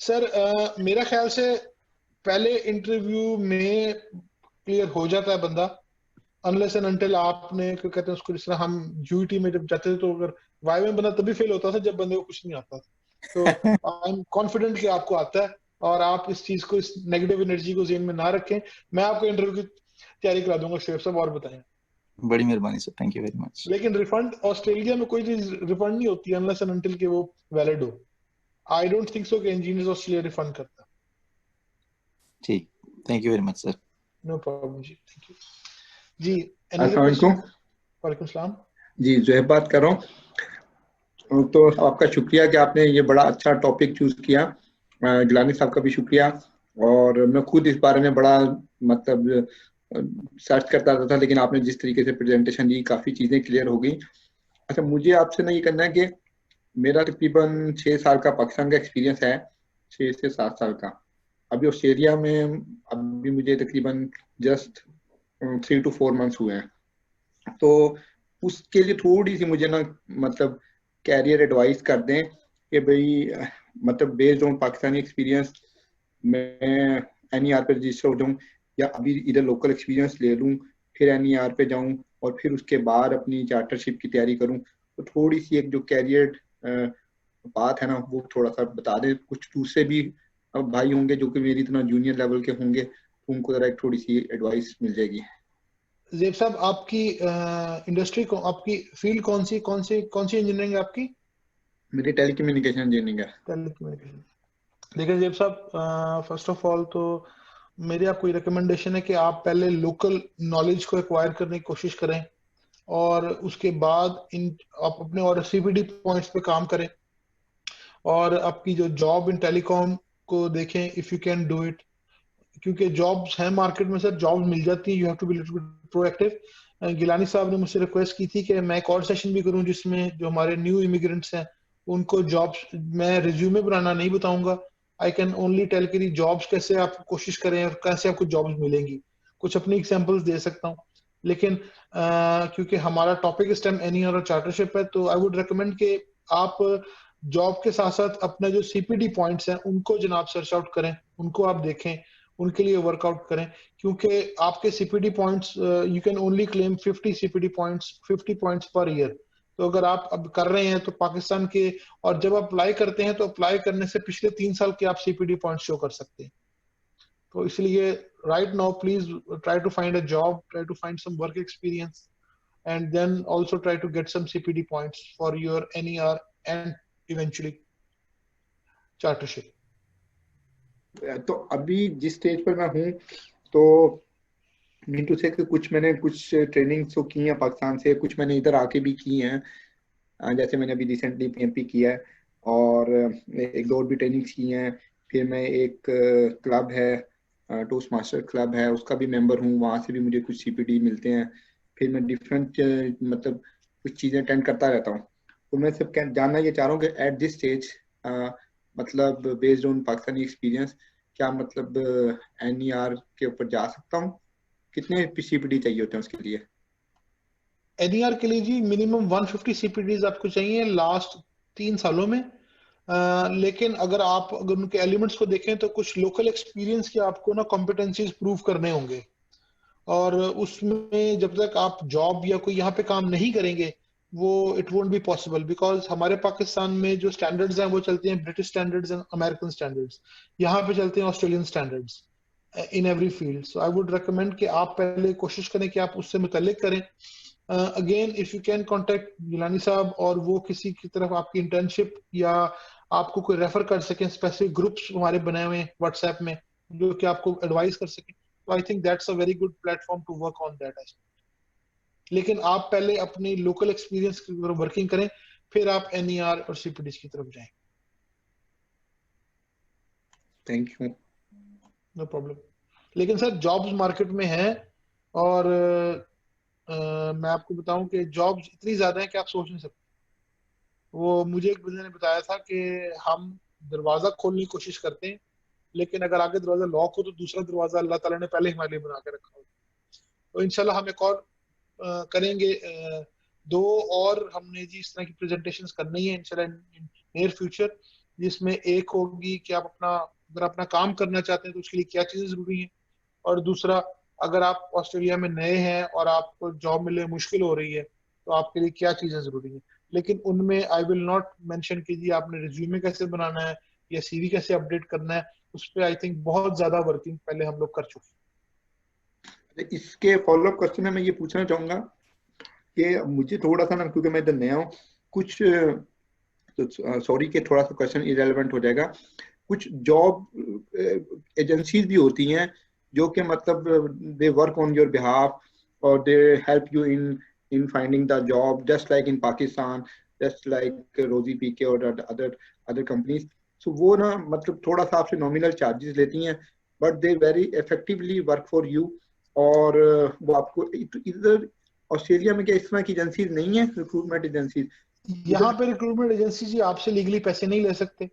सर मेरा ख्याल से पहले इंटरव्यू में क्लियर हो जाता है बंदा, अनलेस एंड अनटिल आपने क्या कहते हैं उसको, जिस तरह हम यूटी में जब जाते थे तो अगर वाई में बंदा तभी फेल होता था जब बंदे को कुछ नहीं आता था। तो आई एम कॉन्फिडेंट कि आपको आता है, और आप इस चीज को, इस नेगेटिव एनर्जी को ज़हन में ना रखें। मैं आपको इंटरव्यू की तैयारी करा दूंगा शुएब साहब, और बताएं। बड़ी मेहरबानी sir, thank you very much. लेकिन रिफंड ऑस्ट्रेलिया में कोई चीज रिफंड नहीं होती अनलेस एंड अनटिल कि वो वैलिड हो। आई डोंट थिंक सो कि इंजीनियर्स ऑस्ट्रेलिया रिफंड करता। ठीक, thank you very much sir. No problem जी, थैंक यू जी। वालेकुम सलाम जी, ज़ोहैब बात कर रहा हूँ। तो आपका शुक्रिया कि आपने ये बड़ा अच्छा टॉपिक चूज किया। गिलानी साहब का भी शुक्रिया, और मैं खुद इस बारे में बड़ा मतलब सर्च करता रहता था, लेकिन आपने जिस तरीके से प्रेजेंटेशन दी काफ़ी चीज़ें क्लियर हो गई। अच्छा, मुझे आपसे ना ये करना है कि मेरा तकरीबन 6 साल का पाकिस्तान का एक्सपीरियंस है, 6 से 7 साल का। अभी ऑस्ट्रेलिया में अभी मुझे तकरीबन जस्ट 3 to 4 मंथ्स हुए हैं। तो उसके लिए थोड़ी सी मुझे ना मतलब कैरियर एडवाइस कर दें कि भाई मतलब बेस्ड ऑन पाकिस्तानी एक्सपीरियंस मैं NER पे रजिस्टर हो जाऊँ, या अभी इधर लोकल एक्सपीरियंस ले लूँ फिर NER पे जाऊँ और फिर उसके बाद अपनी चार्टरशिप की तैयारी करूँ। तो थोड़ी सी एक जो कैरियर बात है ना वो थोड़ा सा बता दें। कुछ दूसरे भी भाई होंगे जो कि मेरी इतना जूनियर लेवल के होंगे, तो उनको जरा एक थोड़ी सी एडवाइस मिल जाएगी। ज़ेब साहब, आपकी इंडस्ट्री को, आपकी फील्ड कौन सी इंजीनियरिंग है आपकी? मेरी टेलीकम्युनिकेशन इंजीनियरिंग है। टेलीकम्युनिकेशन। देखिए ज़ेब साहब, फर्स्ट ऑफ ऑल तो मेरी आपको ये रिकमेंडेशन है कि आप पहले लोकल नॉलेज को एक्वायर करने की कोशिश करें, और उसके बाद आप अपने और CPD पॉइंट्स पे काम करें, और आपकी जो जॉब इन टेलीकॉम को देखें if you can do it, क्योंकि जॉब्स हैं मार्केट में सर, जॉब्स मिल जाती हैं। You have to be little bit proactive. Gilani साहब ने मुझसे रिक्वेस्ट की थी कि मैं एक और सेशन भी करूं जिसमें जो हमारे न्यू इमिग्रेंट्स हैं उनको जॉब्स, मैं रिज्यूमे बनाना नहीं बताऊंगा, आई कैन ओनली टेल कि जॉब्स कैसे आप कोशिश करें और कैसे आपको जॉब्स मिलेंगी। कुछ अपनी एग्जांपल्स दे सकता हूँ, लेकिन क्योंकि हमारा टॉपिक इस टाइम NER और चार्टरशिप है, तो आई वुड रिकमेंड कि आप जॉब के साथ साथ अपने जो CPD पॉइंट्स हैं उनको जनाब सर्च आउट करें, उनको आप देखें, उनके लिए वर्कआउट करें, क्योंकि आपके CPD points, you can only claim 50 CPD points, 50 points per year. तो अगर आप अब कर रहे हैं तो पाकिस्तान के, और जब आप अप्लाई करते हैं तो अप्लाई करने से पिछले 3 साल के आप CPD पॉइंट्स शो कर सकते हैं। तो इसलिए right now please try to find a job, try to find some work experience, and then also try to get some CPD points for your NER and eventually chartership. तो अभी जिस स्टेज पर मैं हूँ, तो मीन टू से मैंने कुछ ट्रेनिंग्स तो की हैं पाकिस्तान से, कुछ मैंने इधर आके भी की हैं। जैसे मैंने अभी रिसेंटली PMP किया है, और एक दो और भी ट्रेनिंग्स की हैं। फिर मैं एक क्लब है, टोस्ट मास्टर क्लब है, उसका भी मेंबर हूँ, वहाँ से भी मुझे कुछ CPD मिलते हैं। फिर मैं डिफरेंट मतलब कुछ चीज़ें अटेंड करता रहता हूँ। तो मैं सब जानना ये चाह रहा हूँ कि एट दिस स्टेज मतलब बेस्ड ऑन पाकिस्तानी एक्सपीरियंस, क्या मतलब NER के ऊपर जा सकता हूँ? कितने CPD चाहिए होते हैं उसके लिए? NER के लिए जी मिनिमम 150 CPDs आपको चाहिए लास्ट 3 सालों में। लेकिन अगर उनके एलिमेंट्स को देखें तो कुछ लोकल एक्सपीरियंस के आपको ना कॉम्पिटेंसीज प्रूव करने होंगे, और उसमें जब तक आप जॉब या कोई यहाँ पे काम नहीं करेंगे वो it won't be possible, because हमारे पाकिस्तान में जो स्टैंडर्ड्स हैं वो चलते हैं British standards and American standards, यहाँ पे चलते हैं Australian standards in every field. So I would recommend कि आप पहले कोशिश करें कि आप उससे मुतल्लिक करें। Again if you can contact Gilani साहब, और वो किसी की तरफ आपकी इंटर्नशिप या आपको कोई रेफर कर सकें, स्पेसिफिक ग्रुप्स हमारे बने हुए हैं व्हाट्सएप में जो कि आपको एडवाइस कर सकें, तो I think that's a very good platform to work on that aspect. लेकिन आप पहले अपनी लोकल एक्सपीरियंस की तरफ वर्किंग करें, फिर आप NER और CPDs की तरफ जाएं। Thank you. No problem. लेकिन सर जॉब्स मार्केट में है, और मैं आपको बताऊं कि जॉब्स इतनी ज्यादा है कि आप सोच नहीं सकते। वो मुझे एक बंदे ने बताया था कि हम दरवाजा खोलने की कोशिश करते हैं, लेकिन अगर आगे दरवाजा लॉक हो तो दूसरा दरवाजा अल्लाह ताला ने पहले हमारे लिए बना के रखा हो। तो इंशाल्लाह हम एक और करेंगे, 2 और हमने जी इस तरह की प्रेजेंटेशंस करनी है इंशाल्लाह इन नियर फ्यूचर, जिसमें एक होगी कि आप अगर अपना काम करना चाहते हैं तो उसके लिए क्या चीजें जरूरी हैं, और दूसरा अगर आप ऑस्ट्रेलिया में नए हैं और आपको जॉब मिलने मुश्किल हो रही है तो आपके लिए क्या चीजें जरूरी हैं। लेकिन उनमें आई विल नॉट मेंशन कि जी आपने रिज्यूमे कैसे बनाना है या CV कैसे अपडेट करना है, उस पर आई थिंक बहुत ज्यादा वर्किंग पहले हम लोग कर चुके हैं। इसके फॉलोअप क्वेश्चन में मैं ये पूछना चाहूंगा कि मुझे थोड़ा सा ना, क्योंकि मैं इधर नया हूँ, कुछ सॉरी कि थोड़ा सा क्वेश्चन इरेलेवेंट हो जाएगा, कुछ जॉब एजेंसीज भी होती हैं जो कि मतलब they work on your behalf और they help you in finding the job, just like in Pakistan, just like Rozee PK और अदर कंपनीज। सो वो ना मतलब थोड़ा सा आपसे नॉमिनल चार्जेस लेती हैं, but they very effectively work for you, और वो आपको इधर ऑस्ट्रेलिया में क्या इस तरह की एजेंसी नहीं है, रिक्रूटमेंट एजेंसी? यहाँ पे रिक्रूटमेंट एजेंसी जी आपसे लीगली पैसे नहीं ले सकते।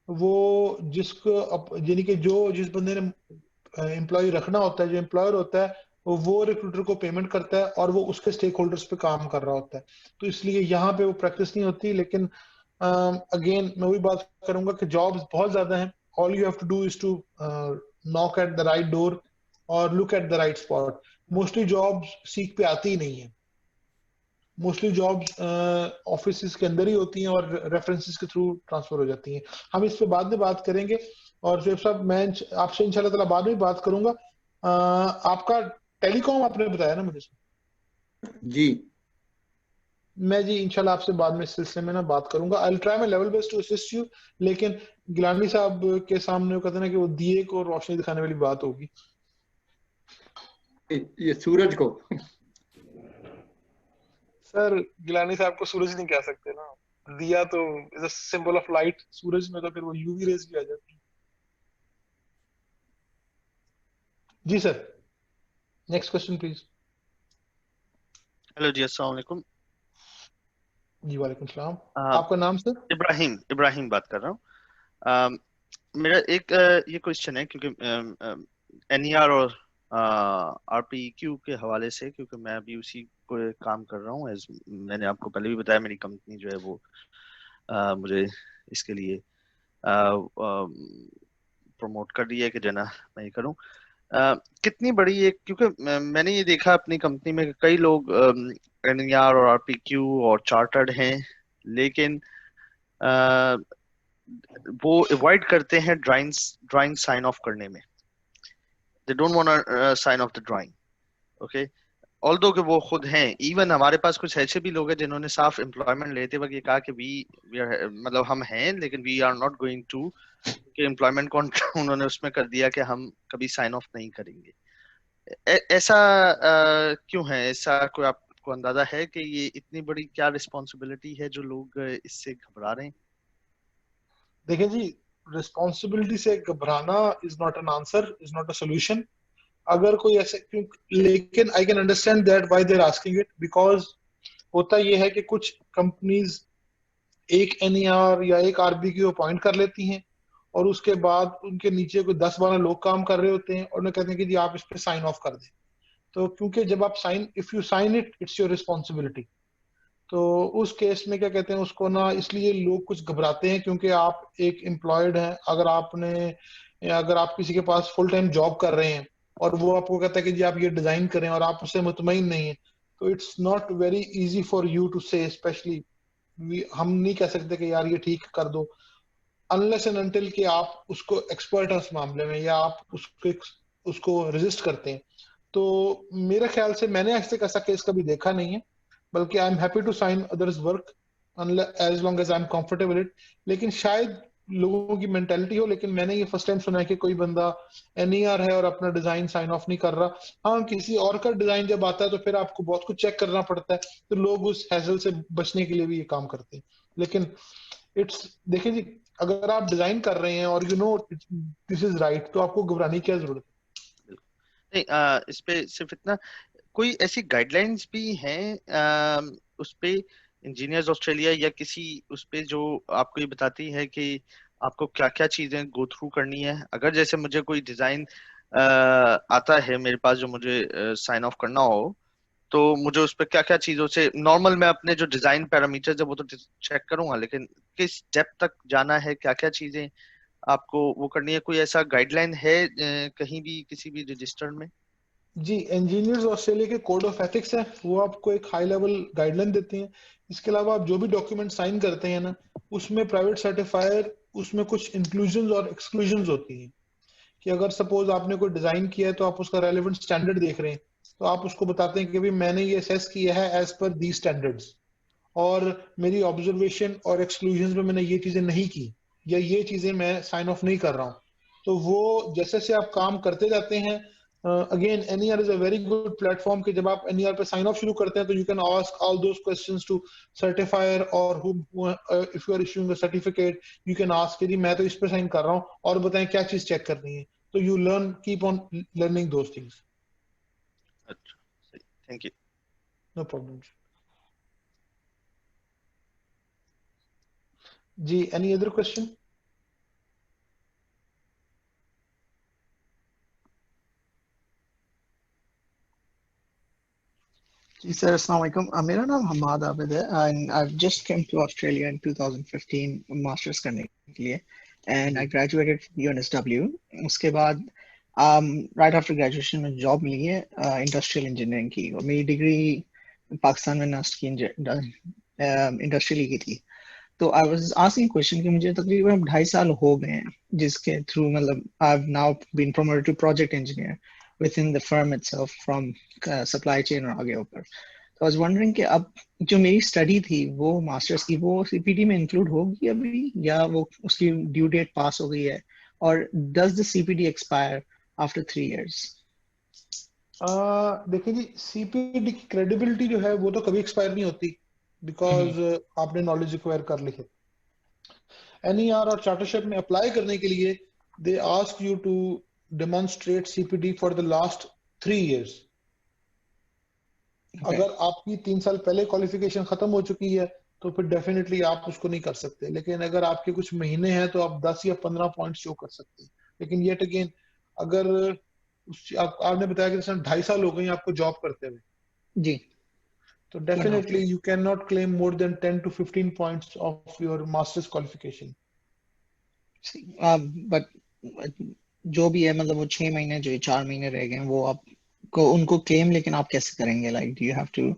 वो जिसको यानी कि जो जिस बंदे ने एम्प्लॉय रखना होता है, जो एम्प्लॉयर होता है, वो रिक्रूटर को पेमेंट करता है और वो उसके स्टेक होल्डर्स पे काम कर रहा होता है। तो इसलिए यहाँ पे वो प्रैक्टिस नहीं होती। लेकिन अगेन मैं वही बात करूंगा कि जॉब्स बहुत ज्यादा हैं। All you have to do is to knock at the right door और look at the right spot. Mostly jobs Seek पे आती ही नहीं है। मोस्टली जॉब्स ऑफिस के अंदर ही होती हैं और रेफरेंसेस के थ्रू ट्रांसफर हो जाती हैं। हम इस पे बाद में बात करेंगे। और शुएब साहब, मैं आपसे इंशाल्लाह ताला बाद में बात करूंगा। आपका टेलीकॉम आपने बताया ना मुझे? जी। मैं जी इंशाल्लाह आपसे बाद में इस सिलसिले में ना बात करूंगा। I will try my level best to assist you. लेकिन गिलानी साहब के सामने वो कहते हैं ना कि वो दिए को रोशनी दिखाने वाली बात होगी। ये सूरज को सर गिलानी साहब को सूरज नहीं कह सकते ना, दिया तो is a symbol of light. सूरज में तो फिर वो यूवी रेज भी आ जाती है। जी sir, next question please. Hello जी, अस्सलाम वालेकुम। जी वालेकुम सलाम। आपका नाम सर? इब्राहिम बात कर रहा हूँ। मेरा एक ये क्वेश्चन है, क्योंकि एनईआर और आरपीक्यू के हवाले से, क्योंकि मैं अभी उसी को काम कर रहा हूँ। एज मैंने आपको पहले भी बताया, मेरी कंपनी जो है वो मुझे इसके लिए प्रमोट कर रही है कि जना मैं ये करूँ। कितनी बड़ी एक, क्योंकि मैंने ये देखा अपनी कंपनी में कई लोग एनईआर और आरपीक्यू और चार्टर्ड हैं, लेकिन वो अवॉइड करते हैं ड्राइंग साइन ऑफ करने में। They don't want to sign off the drawing, okay. Although कि वो खुद हैं। इवन हमारे पास कुछ ऐसे भी लोग हैं जिन्होंने साफ एम्प्लॉयमेंट लेते वक्त ये कहा कि वी मतलब हम हैं, लेकिन we are not going to, कि एम्प्लॉयमेंट कॉन्ट्रैक्ट उन्होंने उसमें कर दिया कि हम कभी साइन ऑफ नहीं करेंगे। ऐसा क्यों है? ऐसा कोई आपको अंदाजा है कि ये इतनी बड़ी क्या रिस्पॉन्सिबिलिटी है जो लोग इससे घबरा रहे हैं? देखिए जी, रिस्पॉन्सिबिलिटी से घबराना is not an answer, is not a solution. अगर कोई ऐसे, लेकिन I can understand that why they are asking it, because होता ये है कि कुछ कंपनीज एक एनईआर या एक आरबीक्यू अपॉइंट कर लेती हैं और उसके बाद उनके नीचे कोई 10-12 लोग काम कर रहे होते हैं और उन्हें कहते हैं कि जी आप इस पे साइन ऑफ कर दें। तो क्योंकि जब आप if you sign it, it's your responsibility. तो उस केस में क्या कहते हैं उसको ना, इसलिए लोग कुछ घबराते हैं क्योंकि आप एक एम्प्लॉयड हैं। अगर आप किसी के पास फुल टाइम जॉब कर रहे हैं और वो आपको कहता है कि जी आप ये डिजाइन करें और आप उससे मुतमईन नहीं है, तो it's not very easy for you to say, specially हम नहीं कह सकते कि यार ये ठीक कर दो, अनलेस एंड अनटिल कि आप उसको एक्सपर्ट है उस मामले में या आप उसको रेजिस्ट करते हैं। तो मेरे ख्याल से मैंने आज तक ऐसा केस कभी देखा नहीं है, बल्कि I am happy to sign others work as long as I am comfortable it. लेकिन शायद लोगों की मेंटेलिटी हो, लेकिन मैंने ये फर्स्ट टाइम सुना है कि कोई बंदा एनईआर है और अपना डिजाइन साइन ऑफ नहीं कर रहा। हाँ, किसी और का डिजाइन जब आता है तो फिर आपको बहुत कुछ चेक करना पड़ता है, तो लोग उस हैसल से बचने के लिए भी ये काम करते हैं। लेकिन देखिए जी, अगर आप डिजाइन कर रहे हैं और you know this is right, तो आपको घबराने की क्या जरूरत है? नहीं, इस पे सिर्फ इतना, कोई ऐसी गाइडलाइंस भी हैं उस पे इंजीनियर्स ऑस्ट्रेलिया या किसी उस पे जो आपको ये बताती है कि आपको क्या क्या चीजें गो थ्रू करनी है? अगर जैसे मुझे कोई डिजाइन आता है मेरे पास जो मुझे साइन ऑफ करना हो, तो मुझे उस पर क्या क्या चीजों से, नॉर्मल मैं अपने जो डिजाइन पैरामीटर्स है वो तो चेक करूंगा, लेकिन किस डेप्थ तक जाना है, क्या क्या चीजें आपको वो करनी है? कोई ऐसा गाइडलाइन है कहीं भी किसी भी रजिस्टर में? जी, इंजीनियर्स ऑस्ट्रेलिया के कोड ऑफ एथिक्स है, वो आपको एक हाई लेवल गाइडलाइन देते हैं। इसके अलावा आप जो भी डॉक्यूमेंट साइन करते हैं ना, उसमें प्राइवेट सर्टिफायर, उसमें कुछ इंक्लूजन और एक्सक्लूजन होती हैं कि अगर सपोज आपने कोई डिजाइन किया है तो आप उसका रेलेवेंट स्टैंडर्ड देख रहे हैं, तो आप उसको बताते हैं कि भाई मैंने ये असेस किया है एज पर दी स्टैंडर्ड्स, और मेरी ऑब्जर्वेशन और एक्सक्लूजन में मैंने ये चीजें नहीं की या ये चीजें मैं साइन ऑफ नहीं कर रहा हूँ। तो वो जैसे से आप काम करते जाते हैं, again NER is a very good platform कि जब आप एनईआर पे साइन ऑफ शुरू करते हैं तो you can ask all those questions to certifier, और if you are issuing a certificate you can ask कि मैं तो इस पे साइन कर रहा हूँ और बताएं क्या चीज चेक करनी है। तो you learn, keep on learning those things. अच्छा, सही, थैंक यू। No problem. जी, any other question? जी सर, अस्सलाम वालेकुम। मेरा नाम हमाद आबिद है and I just came to Australia in 2015 masters करने के लिए एंड आई ग्रेजुएटेड यूएनएसडब्ल्यू। उसके बाद राइट आफ्टर ग्रेजुएशन में जॉब मिली है इंडस्ट्रियल इंजीनियरिंग की, और मेरी डिग्री पाकिस्तान में नस्ट की इंडस्ट्रियल की थी। तो आई वाज आस्किंग क्वेश्चन कि मुझे तकरीबन 2.5 साल हो गए हैं जिसके थ्रू मतलब I have now been promoted to project engineer within the firm itself from supply chain और आगे ऊपर। तो आई वाज वंडरिंग कि अब जो मेरी स्टडी थी वो मास्टर्स की, वो सीपीटी में इंक्लूड होगी अभी, या वो उसकी ड्यू डेट पास हो गई है, और does the CPT expire after 3 years? देखिए जी, सीपीटी की क्रेडिबिलिटी जो है वो तो कभी एक्सपायर नहीं होती, बिकॉज आपने नॉलेज एक्वायर कर ली है। एनईआर और चार्टरशिप में अप्लाई करने के लिए they ask you to demonstrate CPT for the last 3 years। अगर आपकी 3 साल पहले क्वालिफिकेशन खत्म हो चुकी है तो फिर डेफिनेटली आप उसको नहीं कर सकते, लेकिन अगर आपके कुछ महीने हैं तो आप 10 या 15 पॉइंट शो कर सकते हैं। लेकिन येट अगेन, अगर आपने बताया कि 2.5 साल हो गए आपको जॉब करते हुए जी, तो definitely you can not claim more than 10 to 15 points of your masters qualification. But जो भी है, मतलब वो 6 महीने जो 4 महीने रह गए वो आप को उनको क्लेम, लेकिन आप कैसे करेंगे? Like do you have to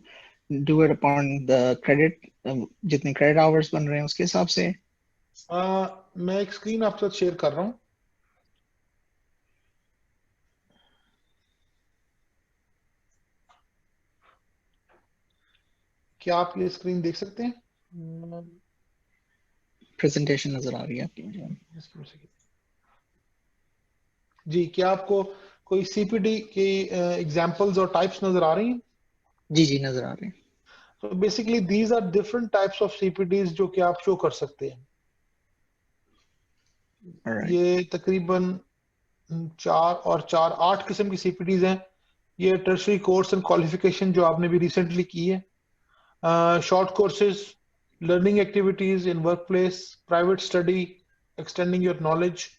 do it upon the credit, जितने क्रेडिट आवर्स बन रहे हैं उसके हिसाब से? मैं एक स्क्रीन आपके साथ शेयर कर रहा हूँ। क्या आप ये स्क्रीन देख सकते हैं? प्रेजेंटेशन नजर आ रही है आपकी जी? क्या आपको कोई सीपीटी की एग्जांपल्स और टाइप्स नजर आ रही हैं? जी जी, नजर आ रही है। तो basically these are different types of CPTs जो कि आप शो कर सकते हैं। ये तकरीबन 4 और 4 8 किस्म की सीपीटीज हैं। ये टर्शरी कोर्स एंड क्वालिफिकेशन जो आपने भी रिसेंटली की है, short courses, learning activities in workplace, private study, extending your knowledge,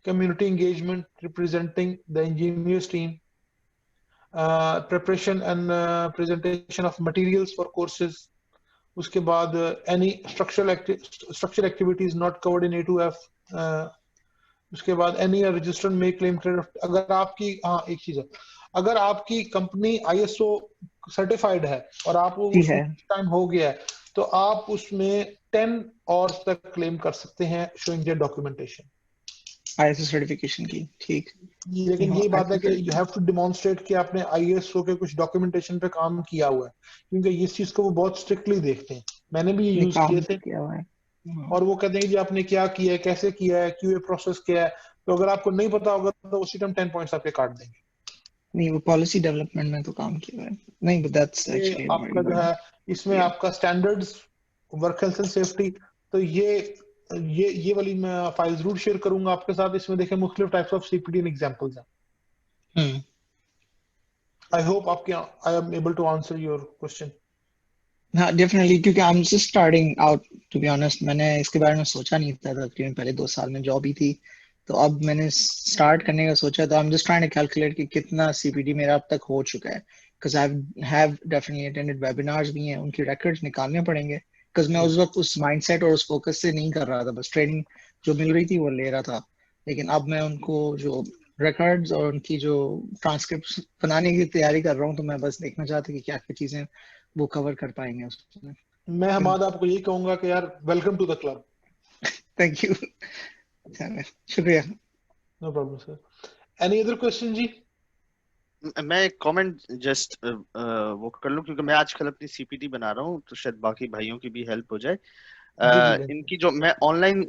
community engagement, representing the engineers team, preparation and presentation of materials for courses. उसके बाद any structural activities not covered in A2F. उसके बाद any registered may claim credit। अगर आपकी एक चीज है, अगर आपकी कंपनी ISO सर्टिफाइड है और आपको टाइम हो गया है तो आप उसमें 10 और तक क्लेम कर सकते हैं showing their documentation। ISO certification की, ठीक। लेकिन ये बात है कि यू हैव टू डेमोन्स्ट्रेट कि आपने ISO के कुछ डॉक्यूमेंटेशन पे काम किया हुआ है, क्योंकि इस चीज को वो बहुत स्ट्रिक्टली देखते हैं। मैंने भी यूज किए थे और वो कहते हैं कि आपने क्या किया है, कैसे किया है, QA प्रोसेस क्या है। तो अगर आपको नहीं पता होगा तो उसी टाइम 10 पॉइंट्स आपके काट देंगे। नहीं, वो पॉलिसी डेवलपमेंट में तो काम किया है। नहीं, बट दैट्स एक्चुअली आपका जो है इसमें आपका standards, work health and safety, तो ये वाली मैं फाइल जरूर शेयर करूंगा आपके साथ। इसमें देखें मुख्तलिफ types of CPT and examples हैं। I hope I am able to answer your question. हाँ, डेफिनेटली, क्योंकि I am just starting out to be honest. मैंने इसके बारे में सोचा नहीं था, तकरीबन पहले 2 साल में जॉब ही थी, तो अब मैंने स्टार्ट करने का सोचा। तो I am just trying to calculate कि कितना सीपीटी मेरा अब तक हो चुका है, because I have definitely attended webinars भी हैं, उनके रिकॉर्ड्स निकालने पड़ेंगे, बिकॉज मैं उस वक्त उस माइंडसेट और उस फोकस से नहीं कर रहा था, बस ट्रेनिंग जो मिल रही थी वो ले रहा था। लेकिन अब मैं उनको जो रिकॉर्ड्स और उनकी जो ट्रांसक्रिप्ट बनाने की तैयारी कर रहा हूँ, तो मैं बस देखना चाहता कि क्या क्या चीजें वो कवर कर पाएंगे उसमें। मैं हमाद आपको यही कहूंगा कि यार welcome to the club. Thank you, शुक्रिया। No problem sir. Any other question जी? मैं एक कमेंट जस्ट वो कर लूं, क्योंकि मैं आजकल अपनी सीपीटी बना रहा हूं, तो शायद बाकी भाइयों की भी हेल्प हो जाए। इनकी जो मैं ऑनलाइन,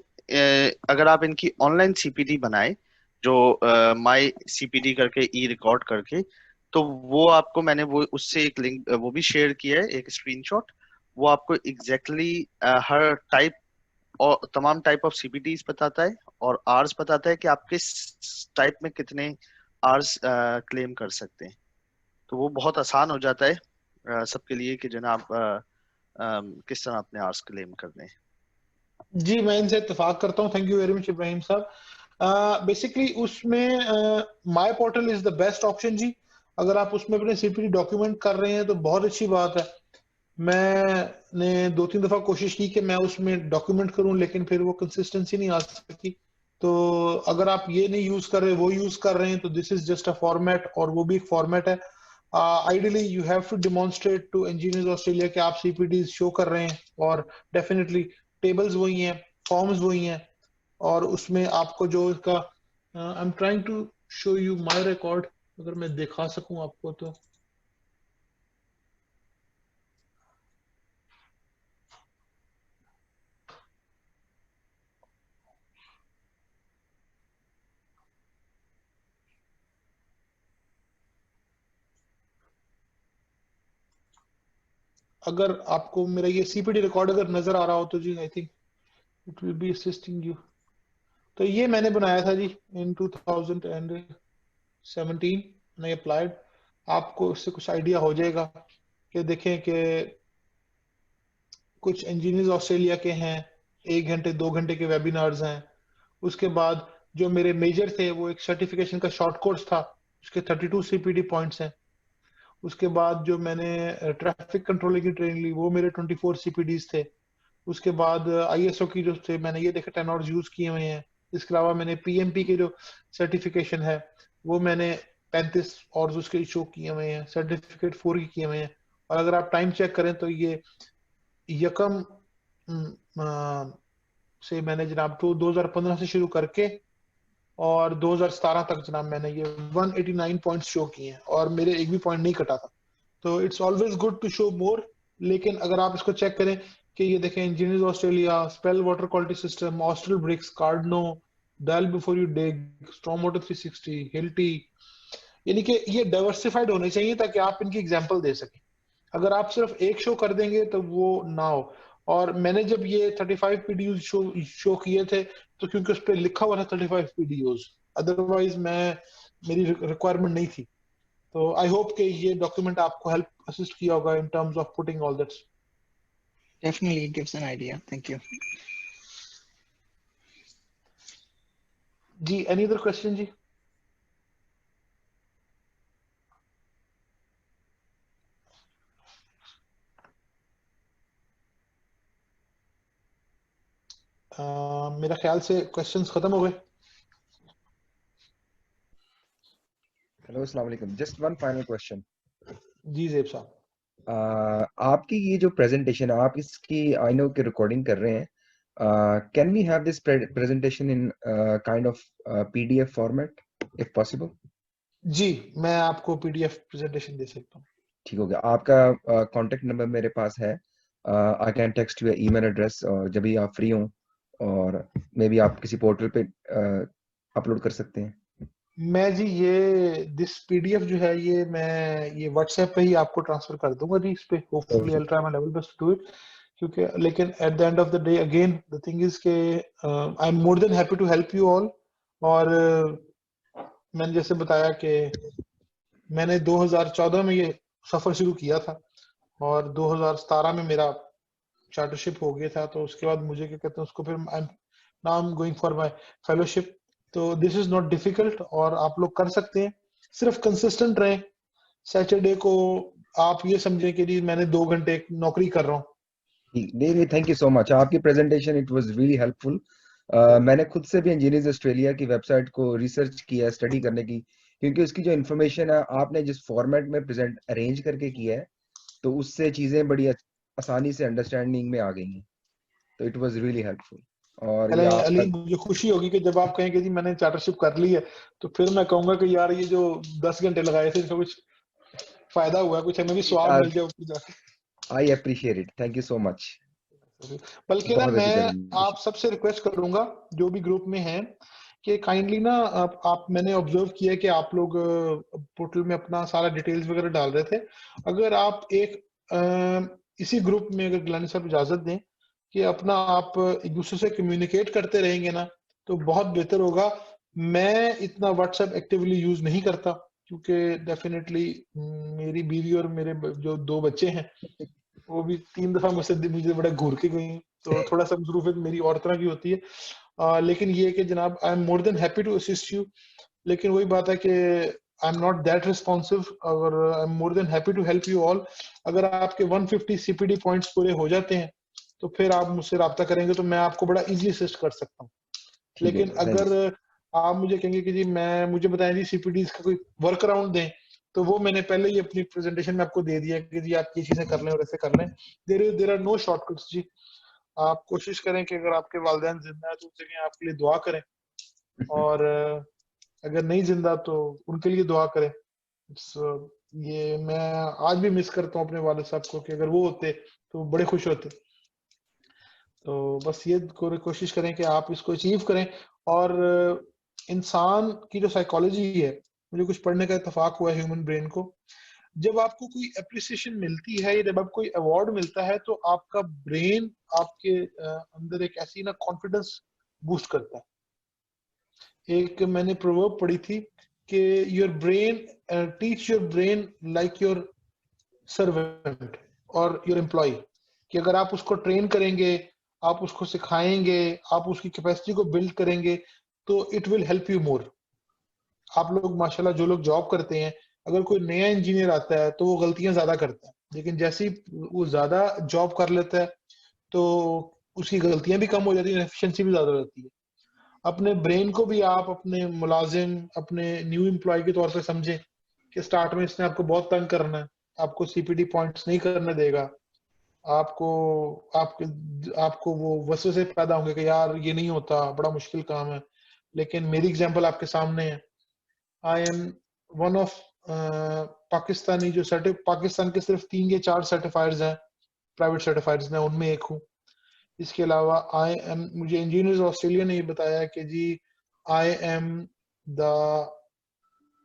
अगर आप इनकी ऑनलाइन सीपीटी बनाए जो माई सीपीटी करके ई रिकॉर्ड करके, तो वो आपको मैंने वो उससे एक लिंक वो भी शेयर किया है, एक स्क्रीनशॉट। वो आपको एग्जैक्टली हर टाइप और तमाम टाइप ऑफ सीपीटीज बताता है, और आवर्स बताता है कि आप किस टाइप में कितने आवर्स क्लेम कर सकते हैं। तो वो बहुत आसान हो जाता है सबके लिए कि जनाब किस तरह अपने आवर्स क्लेम करने हैं। जी, मैं इनसे इत्तेफाक करता हूँ। Thank you very much Ibrahim साहब। बेसिकली उसमें my portal is the best option जी। अगर आप उसमें अपने सीपीडी डॉक्यूमेंट कर रहे हैं तो बहुत अच्छी बात है। मैंने 2-3 दफा कोशिश की कि मैं उसमें डॉक्यूमेंट करूं, लेकिन फिर वो कंसिस्टेंसी नहीं आ सकी। तो अगर आप ये नहीं यूज कर रहे, वो यूज कर रहे हैं, तो this is just a format, और वो भी एक फॉर्मेट है। Ideally you have to demonstrate to Engineers Australia कि आप सीपीडी शो कर रहे हैं, और डेफिनेटली टेबल्स वही हैं, फॉर्म्स वही हैं, और उसमें आपको जो इसका I am trying to show you my record, अगर मैं दिखा सकूं आपको तो। अगर आपको मेरा ये सीपीडी रिकॉर्ड अगर नजर आ रहा हो तो जी I think it will be assisting you. तो ये मैंने बनाया था जी इन 2017 मैंने अप्लाइड। आपको उससे कुछ आइडिया हो जाएगा कि देखें कि कुछ इंजीनियर्स ऑस्ट्रेलिया के हैं, 1 घंटे 2 घंटे के वेबिनार्स हैं। उसके बाद जो मेरे मेजर थे वो एक सर्टिफिकेशन का शॉर्ट कोर्स था, उसके 32 सीपीडी पॉइंट्स हैं। उसके बाद जो मैंने ट्रैफिक कंट्रोलिंग की ट्रेनिंग ली वो मेरे 24 सीपीडीज थे। उसके बाद आईएसओ की जो थे मैंने ये देखा 10 आवर्स यूज किए हुए हैं। इसके अलावा मैंने पीएमपी के जो सर्टिफिकेशन है वो मैंने 35 और उसके इशू किए हुए हैं, सर्टिफिकेट 4 की किए हुए हैं। और अगर आप टाइम चेक करें तो ये यकम से मैंने जनाब तो 2015 से शुरू करके और 2017 तक जनाब मैंने ये 189 पॉइंट्स शो किए हैं, और मेरे एक भी पॉइंट नहीं कटा था। तो it's always good to show more. लेकिन अगर आप इसको चेक करें कि ये देखें Engineers Australia, Spel water quality system, Austral Bricks, Cardno, Dial Before You Dig, storm water 360, Hilti, यानी कि ये डाइवर्सिफाइड होने चाहिए ताकि आप इनकी एग्जांपल दे सकें। अगर आप सिर्फ एक शो कर देंगे तो वो ना हो। और मैंने जब ये 35 पीडीओ शो किए थे तो क्योंकि उस पर लिखा हुआ था 35 पीडीओज, अदरवाइज मेरी रिक्वायरमेंट नहीं थी। तो आई होप कि ये डॉक्यूमेंट आपको हेल्प असिस्ट किया होगा in terms of putting all that. Definitely it gives an idea. Thank you. जी, एनी अदर क्वेश्चन जी? मेरा ख्याल से क्वेश्चंस खत्म हो गए। हेलो, अस्सलाम वालेकुम। Just one final question. जी जेब साहब, आपकी ये जो प्रेजेंटेशन है, आप इसकी आई नो की रिकॉर्डिंग कर रहे हैं, can we have this presentation in kind of PDF format if possible? जी मैं आपको पीडीएफ प्रेजेंटेशन दे सकता हूँ। ठीक हो गया। आपका कांटेक्ट नंबर मेरे पास है, I can text you email address, और जब भी आप फ्री हो और मे बी आप किसी पोर्टल पे अपलोड कर सकते हैं। मैं जी ये दिस पीडीएफ जो है ये मैं ये व्हाट्सएप पे ही आपको ट्रांसफर कर दूंगा जी इस पे। Hopefully I will try my level best to do it, क्योंकि लेकिन at the end of the day again the thing is के I am more than happy to help you all. और मैंने जैसे बताया कि मैंने 2014 में ये सफर शुरू किया था और 2017 में मेरा चार्टरशिप हो गया था। तो उसके बाद मुझे क्या कहते हैं उसको फिर now I am going for my fellowship. तो दिस इज नॉट डिफिकल्ट और आप लोग कर सकते हैं, सिर्फ कंसिस्टेंट रहें। सैटरडे को आप ये समझें कि जी मैंने 2 घंटे नौकरी कर रहा हूँ। नहीं, थैंक यू सो मच। आपकी presentation it was really helpful. मैंने खुद से भी इंजीनियर्स ऑस्ट्रेलिया की वेबसाइट को रिसर्च किया है, स्टडी करने की, क्योंकि उसकी जो इन्फॉर्मेशन है आपने जिस फॉर्मेट में प्रेजेंट अरेंज करके किया है तो उससे चीजें बड़ी आसानी से अंडरस्टैंडिंग में आ गई हैं। तो इट वाज रियली हेल्पफुल। और ये अली मुझे खुशी होगी कि जब आप कहें कि जी मैंने चार्टरशिप कर ली है तो फिर मैं कहूंगा कि यार ये जो 10 घंटे लगाए थे इसका कुछ फायदा हुआ, कुछ हमें भी स्वाद मिल जाए ऊपर जाके। I appreciate it, thank you so much. बल्कि ना मैं आप सबसे रिक्वेस्ट करूंगा जो भी ग्रुप में हैं कि काइंडली ना आप मैंने ऑब्जर्व किया कि आप लोग पोर्टल में अपना सारा डिटेल्स वगैरह डाल रहे थे। अगर आप एक इसी ग्रुप में अगर गिलानी साहब इजाजत दें कि अपना आप एक दूसरे से कम्युनिकेट करते रहेंगे ना, तो बहुत बेहतर होगा। मैं इतना व्हाट्सएप एक्टिवली यूज नहीं करता क्योंकि डेफिनेटली मेरी बीवी और मेरे जो 2 बच्चे हैं वो भी 3 दफा मुझे बड़ा घूर के गई हैं, तो थोड़ा सा मसरूफियत मेरी और तरह की होती है। लेकिन ये है कि जनाब I am more than happy to assist you, लेकिन वही बात है कि I am not that responsive, और I am more than happy to help you all. अगर आपके 150 सीपीडी पॉइंट्स पूरे हो जाते हैं तो फिर आप मुझसे रब्ता करेंगे तो मैं आपको बड़ा इजीली असिस्ट कर सकता हूँ। लेकिन अगर आप मुझे कहेंगे कि जी मुझे बताएं जी सीपीडीज का कोई वर्क अराउंड दें, तो वो मैंने पहले ही अपनी प्रेजेंटेशन में आपको दे दिया कि जी आप ये चीजें कर लें और ऐसे कर लें। देयर आर नो शॉर्टकट्स जी। आप कोशिश करें कि अगर आपके वालिदैन जिंदा है तो उनसे कहें आपके लिए दुआ करें, और अगर नहीं जिंदा तो उनके लिए दुआ करें। ये मैं आज भी मिस करता हूँ अपने वालिद साहब को, कि अगर वो होते तो बड़े खुश होते। तो बस ये कोशिश करें कि आप इसको अचीव करें। और इंसान की जो साइकोलॉजी है, मुझे कुछ पढ़ने का इत्तेफाक हुआ है ह्यूमन ब्रेन को, जब आपको कोई एप्रिसिएशन मिलती है या जब आपको कोई अवार्ड मिलता है तो आपका ब्रेन आपके अंदर एक ऐसी ना कॉन्फिडेंस बूस्ट करता है। एक मैंने प्रोवर्ब पढ़ी थी कि your brain teach your brain like your servant और योर एम्प्लॉय, कि अगर आप उसको ट्रेन करेंगे, आप उसको सिखाएंगे, आप उसकी कैपेसिटी को बिल्ड करेंगे तो it will help you more. आप लोग माशाल्लाह जो लोग जॉब करते हैं, अगर कोई नया इंजीनियर आता है तो वो गलतियां ज्यादा करता है, लेकिन जैसे ही वो ज्यादा जॉब कर लेता है तो उसकी गलतियां भी कम हो जाती है, एफिशिएंसी भी ज्यादा हो जाती है। अपने ब्रेन को भी आप अपने मुलाजिम, अपने न्यू एम्प्लॉय के तौर पे समझें कि स्टार्ट में इसने आपको बहुत तंग करना है, आपको सीपीडी पॉइंट्स नहीं करने देगा, आपको वो वसवसे पैदा होंगे कि यार ये नहीं होता, बड़ा मुश्किल काम है। लेकिन मेरी एग्जांपल आपके सामने है। I M one of Pakistani जो पाकिस्तान के सिर्फ 3 या 4 सर्टिफायर्स हैं, प्राइवेट सर्टिफायर्स, मैं उनमें एक हूँ। इसके अलावा मुझे इंजीनियर्स ऑस्ट्रेलिया ने ये बताया कि जी आई एम द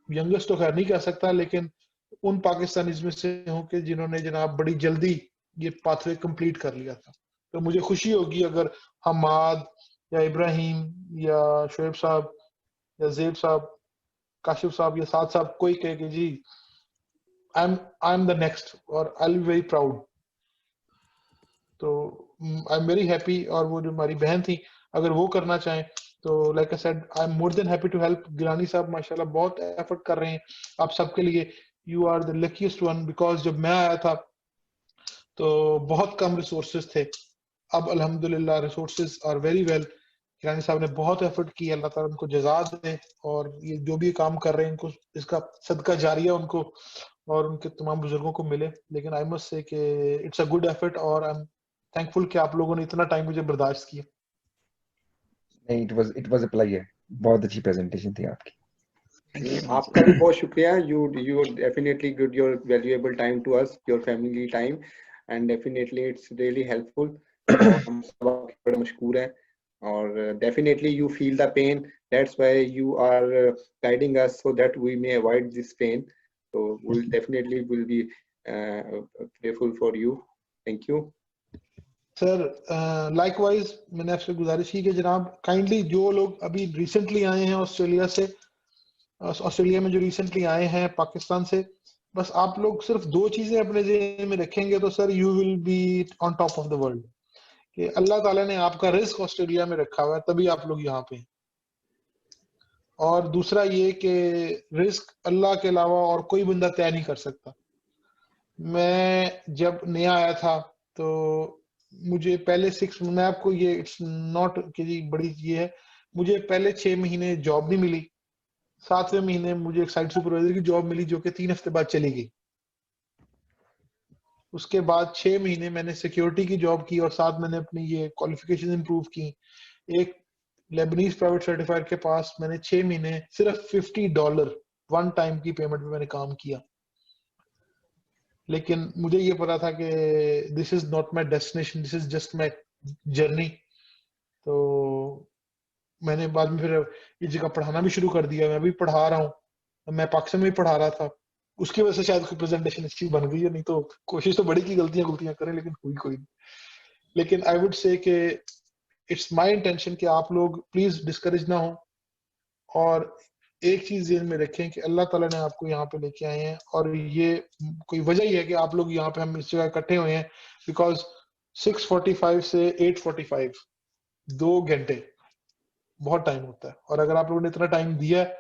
यंगेस्ट तो खैर नहीं कह सकता, लेकिन उन पाकिस्तानीज में से हूँ कि जिन्होंने जनाब बड़ी जल्दी ये पाथवे कंप्लीट कर लिया था। तो मुझे खुशी होगी अगर हमाद या इब्राहिम या शोएब साहब या जेब साहब, काशिफ साहब या साद साहब कोई कहे कि जी आई एम द नेक्स्ट, और आई विल बी वेरी प्राउड। तो आई एम वेरी हैप्पी। और वो जो हमारी बहन थी, अगर वो करना चाहें तो like I said I am more than happy to help. Gilani साहब माशाल्लाह बहुत एफर्ट कर रहे हैं आप सबके लिए। You are the luckiest one, because जब मैं आया था तो बहुत कम रिसोर्सेज थे, अब अल्हम्दुलिल्लाह resources are very well. Gilani साहब ने बहुत एफर्ट किया, अल्लाह ताला उनको जज़ा दे, और ये जो भी काम कर रहे हैं इनको इसका सदका जारिया उनको और उनके तमाम बुजुर्गों को मिले। लेकिन आई मस्ट से कि इट्स अ गुड एफर्ट, और आई एम थैंकफुल कि आप लोगों ने इतना टाइम मुझे बर्दाश्त किया। नहीं, इट वाज अ प्लेजर। बहुत अच्छी प्रेजेंटेशन थी आपकी। आपका भी बहुत शुक्रिया। you definitely give your valuable time to us, your family time, and definitely it's really helpful. हम सब आपके बड़े मशकूर हैं, और definitely you feel the pain, that's why you are guiding us so that we may avoid this pain. So we'll definitely will be prayerful for you. Thank you. Sir likewise मैंने आपसे गुजारिश की कि जनाब काइंडली जो लोग अभी रिसेंटली आए हैं ऑस्ट्रेलिया से, ऑस्ट्रेलिया में जो रिसेंटली आए हैं पाकिस्तान से, बस आप लोग सिर्फ 2 चीजें अपने ज़हन में रखेंगे तो sir you will be on top of the world. कि अल्लाह ताला ने आपका रिस्क ऑस्ट्रेलिया में रखा हुआ है, तभी आप लोग यहाँ पे हैं। और दूसरा ये कि रिस्क अल्लाह के अलावा और कोई बंदा तय नहीं कर सकता। मैं जब नया आया था तो मुझे पहले 6, मैं आपको ये इट्स नॉट कि बड़ी ये है, मुझे पहले 6 महीने जॉब नहीं मिली। 7वें महीने मुझे एक साइट सुपरवाइजर की जॉब मिली जो कि 3 हफ्ते बाद चली गई। उसके बाद 6 महीने मैंने सिक्योरिटी की जॉब की और साथ मैंने अपनी ये क्वालिफिकेशन इंप्रूव की। एक लेबनीज प्राइवेट सर्टिफायर के पास मैंने 6 महीने सिर्फ $50 वन टाइम की पेमेंट में मैंने काम किया। लेकिन मुझे ये पता था कि this is not my destination, this is just my journey. तो मैंने बाद में फिर ये जगह पढ़ाना भी शुरू कर दिया। मैं भी पढ़ा रहा हूँ, मैं पाकिस्तान में भी पढ़ा रहा था। उसकी वजह से शायद कोई प्रेजेंटेशन अच्छी बन गई है, नहीं तो कोशिश तो बड़ी की गलतियां करें लेकिन हुई कोई नहीं। लेकिन आई वुड से कि इट्स माय इंटेंशन कि आप लोग प्लीज डिस्करेज ना हो, और एक चीज ध्यान में रखें कि अल्लाह ताला ने आपको यहाँ पे लेके आए हैं, और ये कोई वजह ही है कि आप लोग यहाँ पे हम इस जगह इकट्ठे हुए हैं, बिकॉज 6:45 से 8:45 2 घंटे बहुत टाइम होता है, और अगर आप लोगों ने इतना टाइम दिया है,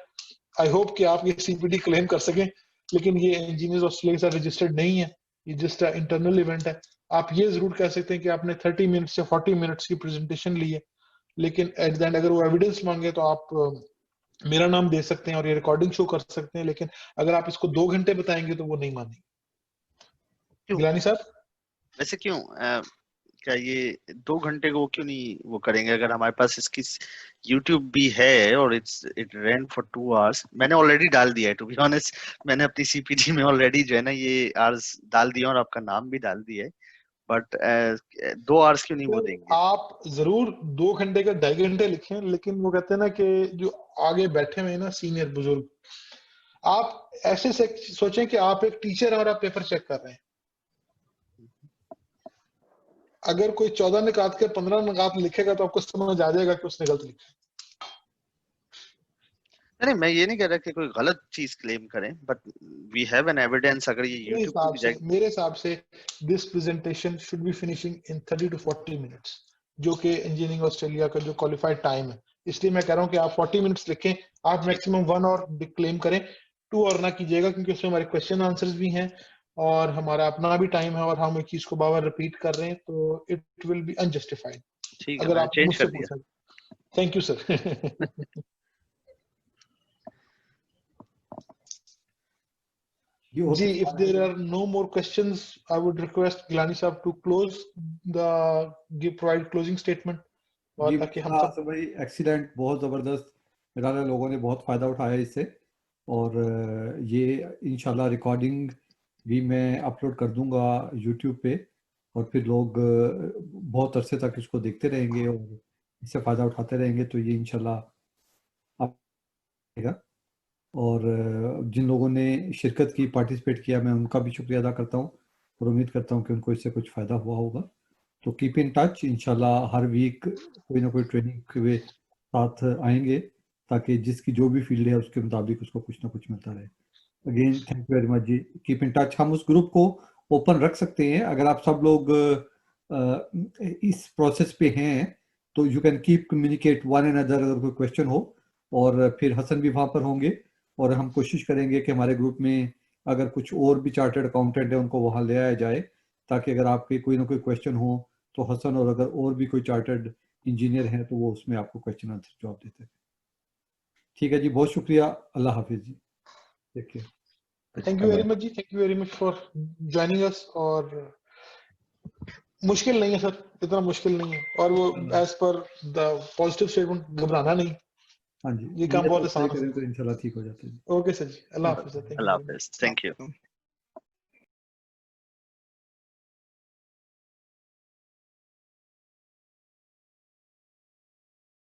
आई होप कि आप ये सीपीडी क्लेम कर सकें, लेकिन ये इंजीनियर्स ऑस्ट्रेलिया के साथ रजिस्टर्ड नहीं है, ये जस्ट इंटरनल इवेंट है। आप ये जरूर कह सकते हैं कि आपने 30 मिनट्स या 40 मिनट्स की प्रेजेंटेशन ली है, लेकिन एट द एंड अगर वो एविडेंस मांगे तो आप मेरा नाम दे सकते हैं और ये रिकॉर्डिंग शो कर सकते हैं, लेकिन अगर आप इसको 2 घंटे बताएंगे तो वो नहीं मानेंगे। गिलानी साहब, वैसे क्यों क्या ये 2 घंटे को क्यों नहीं वो करेंगे, अगर हमारे पास इसकी YouTube भी है और इट ran for 2 hours। मैंने ऑलरेडी डाल दिया है, टू बी ऑनेस्ट, मैंने अपनी CPD में ऑलरेडी जो है ना ये आवर्स डाल दिया और आपका नाम भी डाल दिया है, बट 2 hours क्यों नहीं वो देंगे? आप जरूर 2 घंटे का 2.5 घंटे लिखें, लेकिन वो कहते हैं ना कि जो आगे बैठे हुए हैं ना सीनियर बुजुर्ग, आप ऐसे से सोचें कि आप एक टीचर हैं और आप पेपर चेक कर रहे हैं। अगर कोई 14 निकात के 15 निकात लिखेगा तो आपको समझ आ जाएगा कि उसने गलत लिखा। नहीं, मैं ये नहीं कह रहा कि कोई गलत चीज क्लेम करें, but we have an evidence. अगर ये YouTube पे भी जाए, मेरे हिसाब से this presentation should be finishing in 30 to 40 minutes, जो कि इंजीनियरिंग ऑस्ट्रेलिया का जो क्वालिफाइड टाइम है। इसलिए मैं कह रहा हूं कि आप 40 मिनट्स लिखें, आप मैक्सिमम 1 आवर क्लेम करें, 2 आवर ना कीजिएगा, क्योंकि उसमें हमारे क्वेश्चन आंसर्स भी हैं और हमारा अपना भी टाइम है और हम एक चीज को बार-बार रिपीट कर रहे हैं, तो इट विल बी अनजस्टिफाइड। ठीक है, अगर मैंने आप चेंज मुझसे कर दिया। पूछें। Thank you sir. जी, if there are no more questions, I would request Gilani साहब to close provide closing statement, और ताकि हम सब भाई एक्सीलेंट, बहुत ज़बरदस्त, मेरा लोगों ने बहुत फ़ायदा उठाया इससे, और ये इंशाल्लाह रिकॉर्डिंग भी मैं अपलोड कर दूंगा YouTube पे, और फिर लोग बहुत अरसे तक इसको देखते रहेंगे और इससे फ़ायदा उठाते रहेंगे, तो ये इंशाल्लाह आएगा। और जिन लोगों ने शिरकत की, पार्टिसिपेट किया, मैं उनका भी शुक्रिया अदा करता हूँ और उम्मीद करता हूँ कि उनको इससे कुछ फ़ायदा हुआ होगा। तो कीप इन टच, इंशाल्लाह हर वीक कोई ना कोई ट्रेनिंग के साथ आएंगे, ताकि जिसकी जो भी फील्ड है उसके मुताबिक उसको कुछ ना कुछ मिलता रहे। Again thank you very much जी, कीप इन टच। हम उस ग्रुप को ओपन रख सकते हैं, अगर आप सब लोग इस प्रोसेस पे हैं तो you can keep communicate one and other, अगर कोई क्वेश्चन हो, और फिर हसन भी वहाँ पर होंगे, और हम कोशिश करेंगे कि हमारे ग्रुप में अगर कुछ और भी चार्टर्ड अकाउंटेंट है उनको वहाँ ले आया जाए, ताकि अगर आपके कोई ना कोई क्वेश्चन हो तो हसन, और अगर और भी कोई चार्टर्ड इंजीनियर हैं तो वो उसमें आपको क्वेश्चन आंसर जवाब देते हैं। ठीक है जी, बहुत शुक्रिया, अल्लाह हाफिज जी, take care. Thank you very much जी, thank you very much for joining us. और मुश्किल नहीं है सर, इतना मुश्किल नहीं है, और वो as per the positive statement, घबराना नहीं। हाँ जी, ये काम बहुत आसान है, तो इंशाल्लाह ठीक हो जाता है। ओके सर जी, अल्लाह हाफिज। अल्लाह हाफिज, थैंक यू।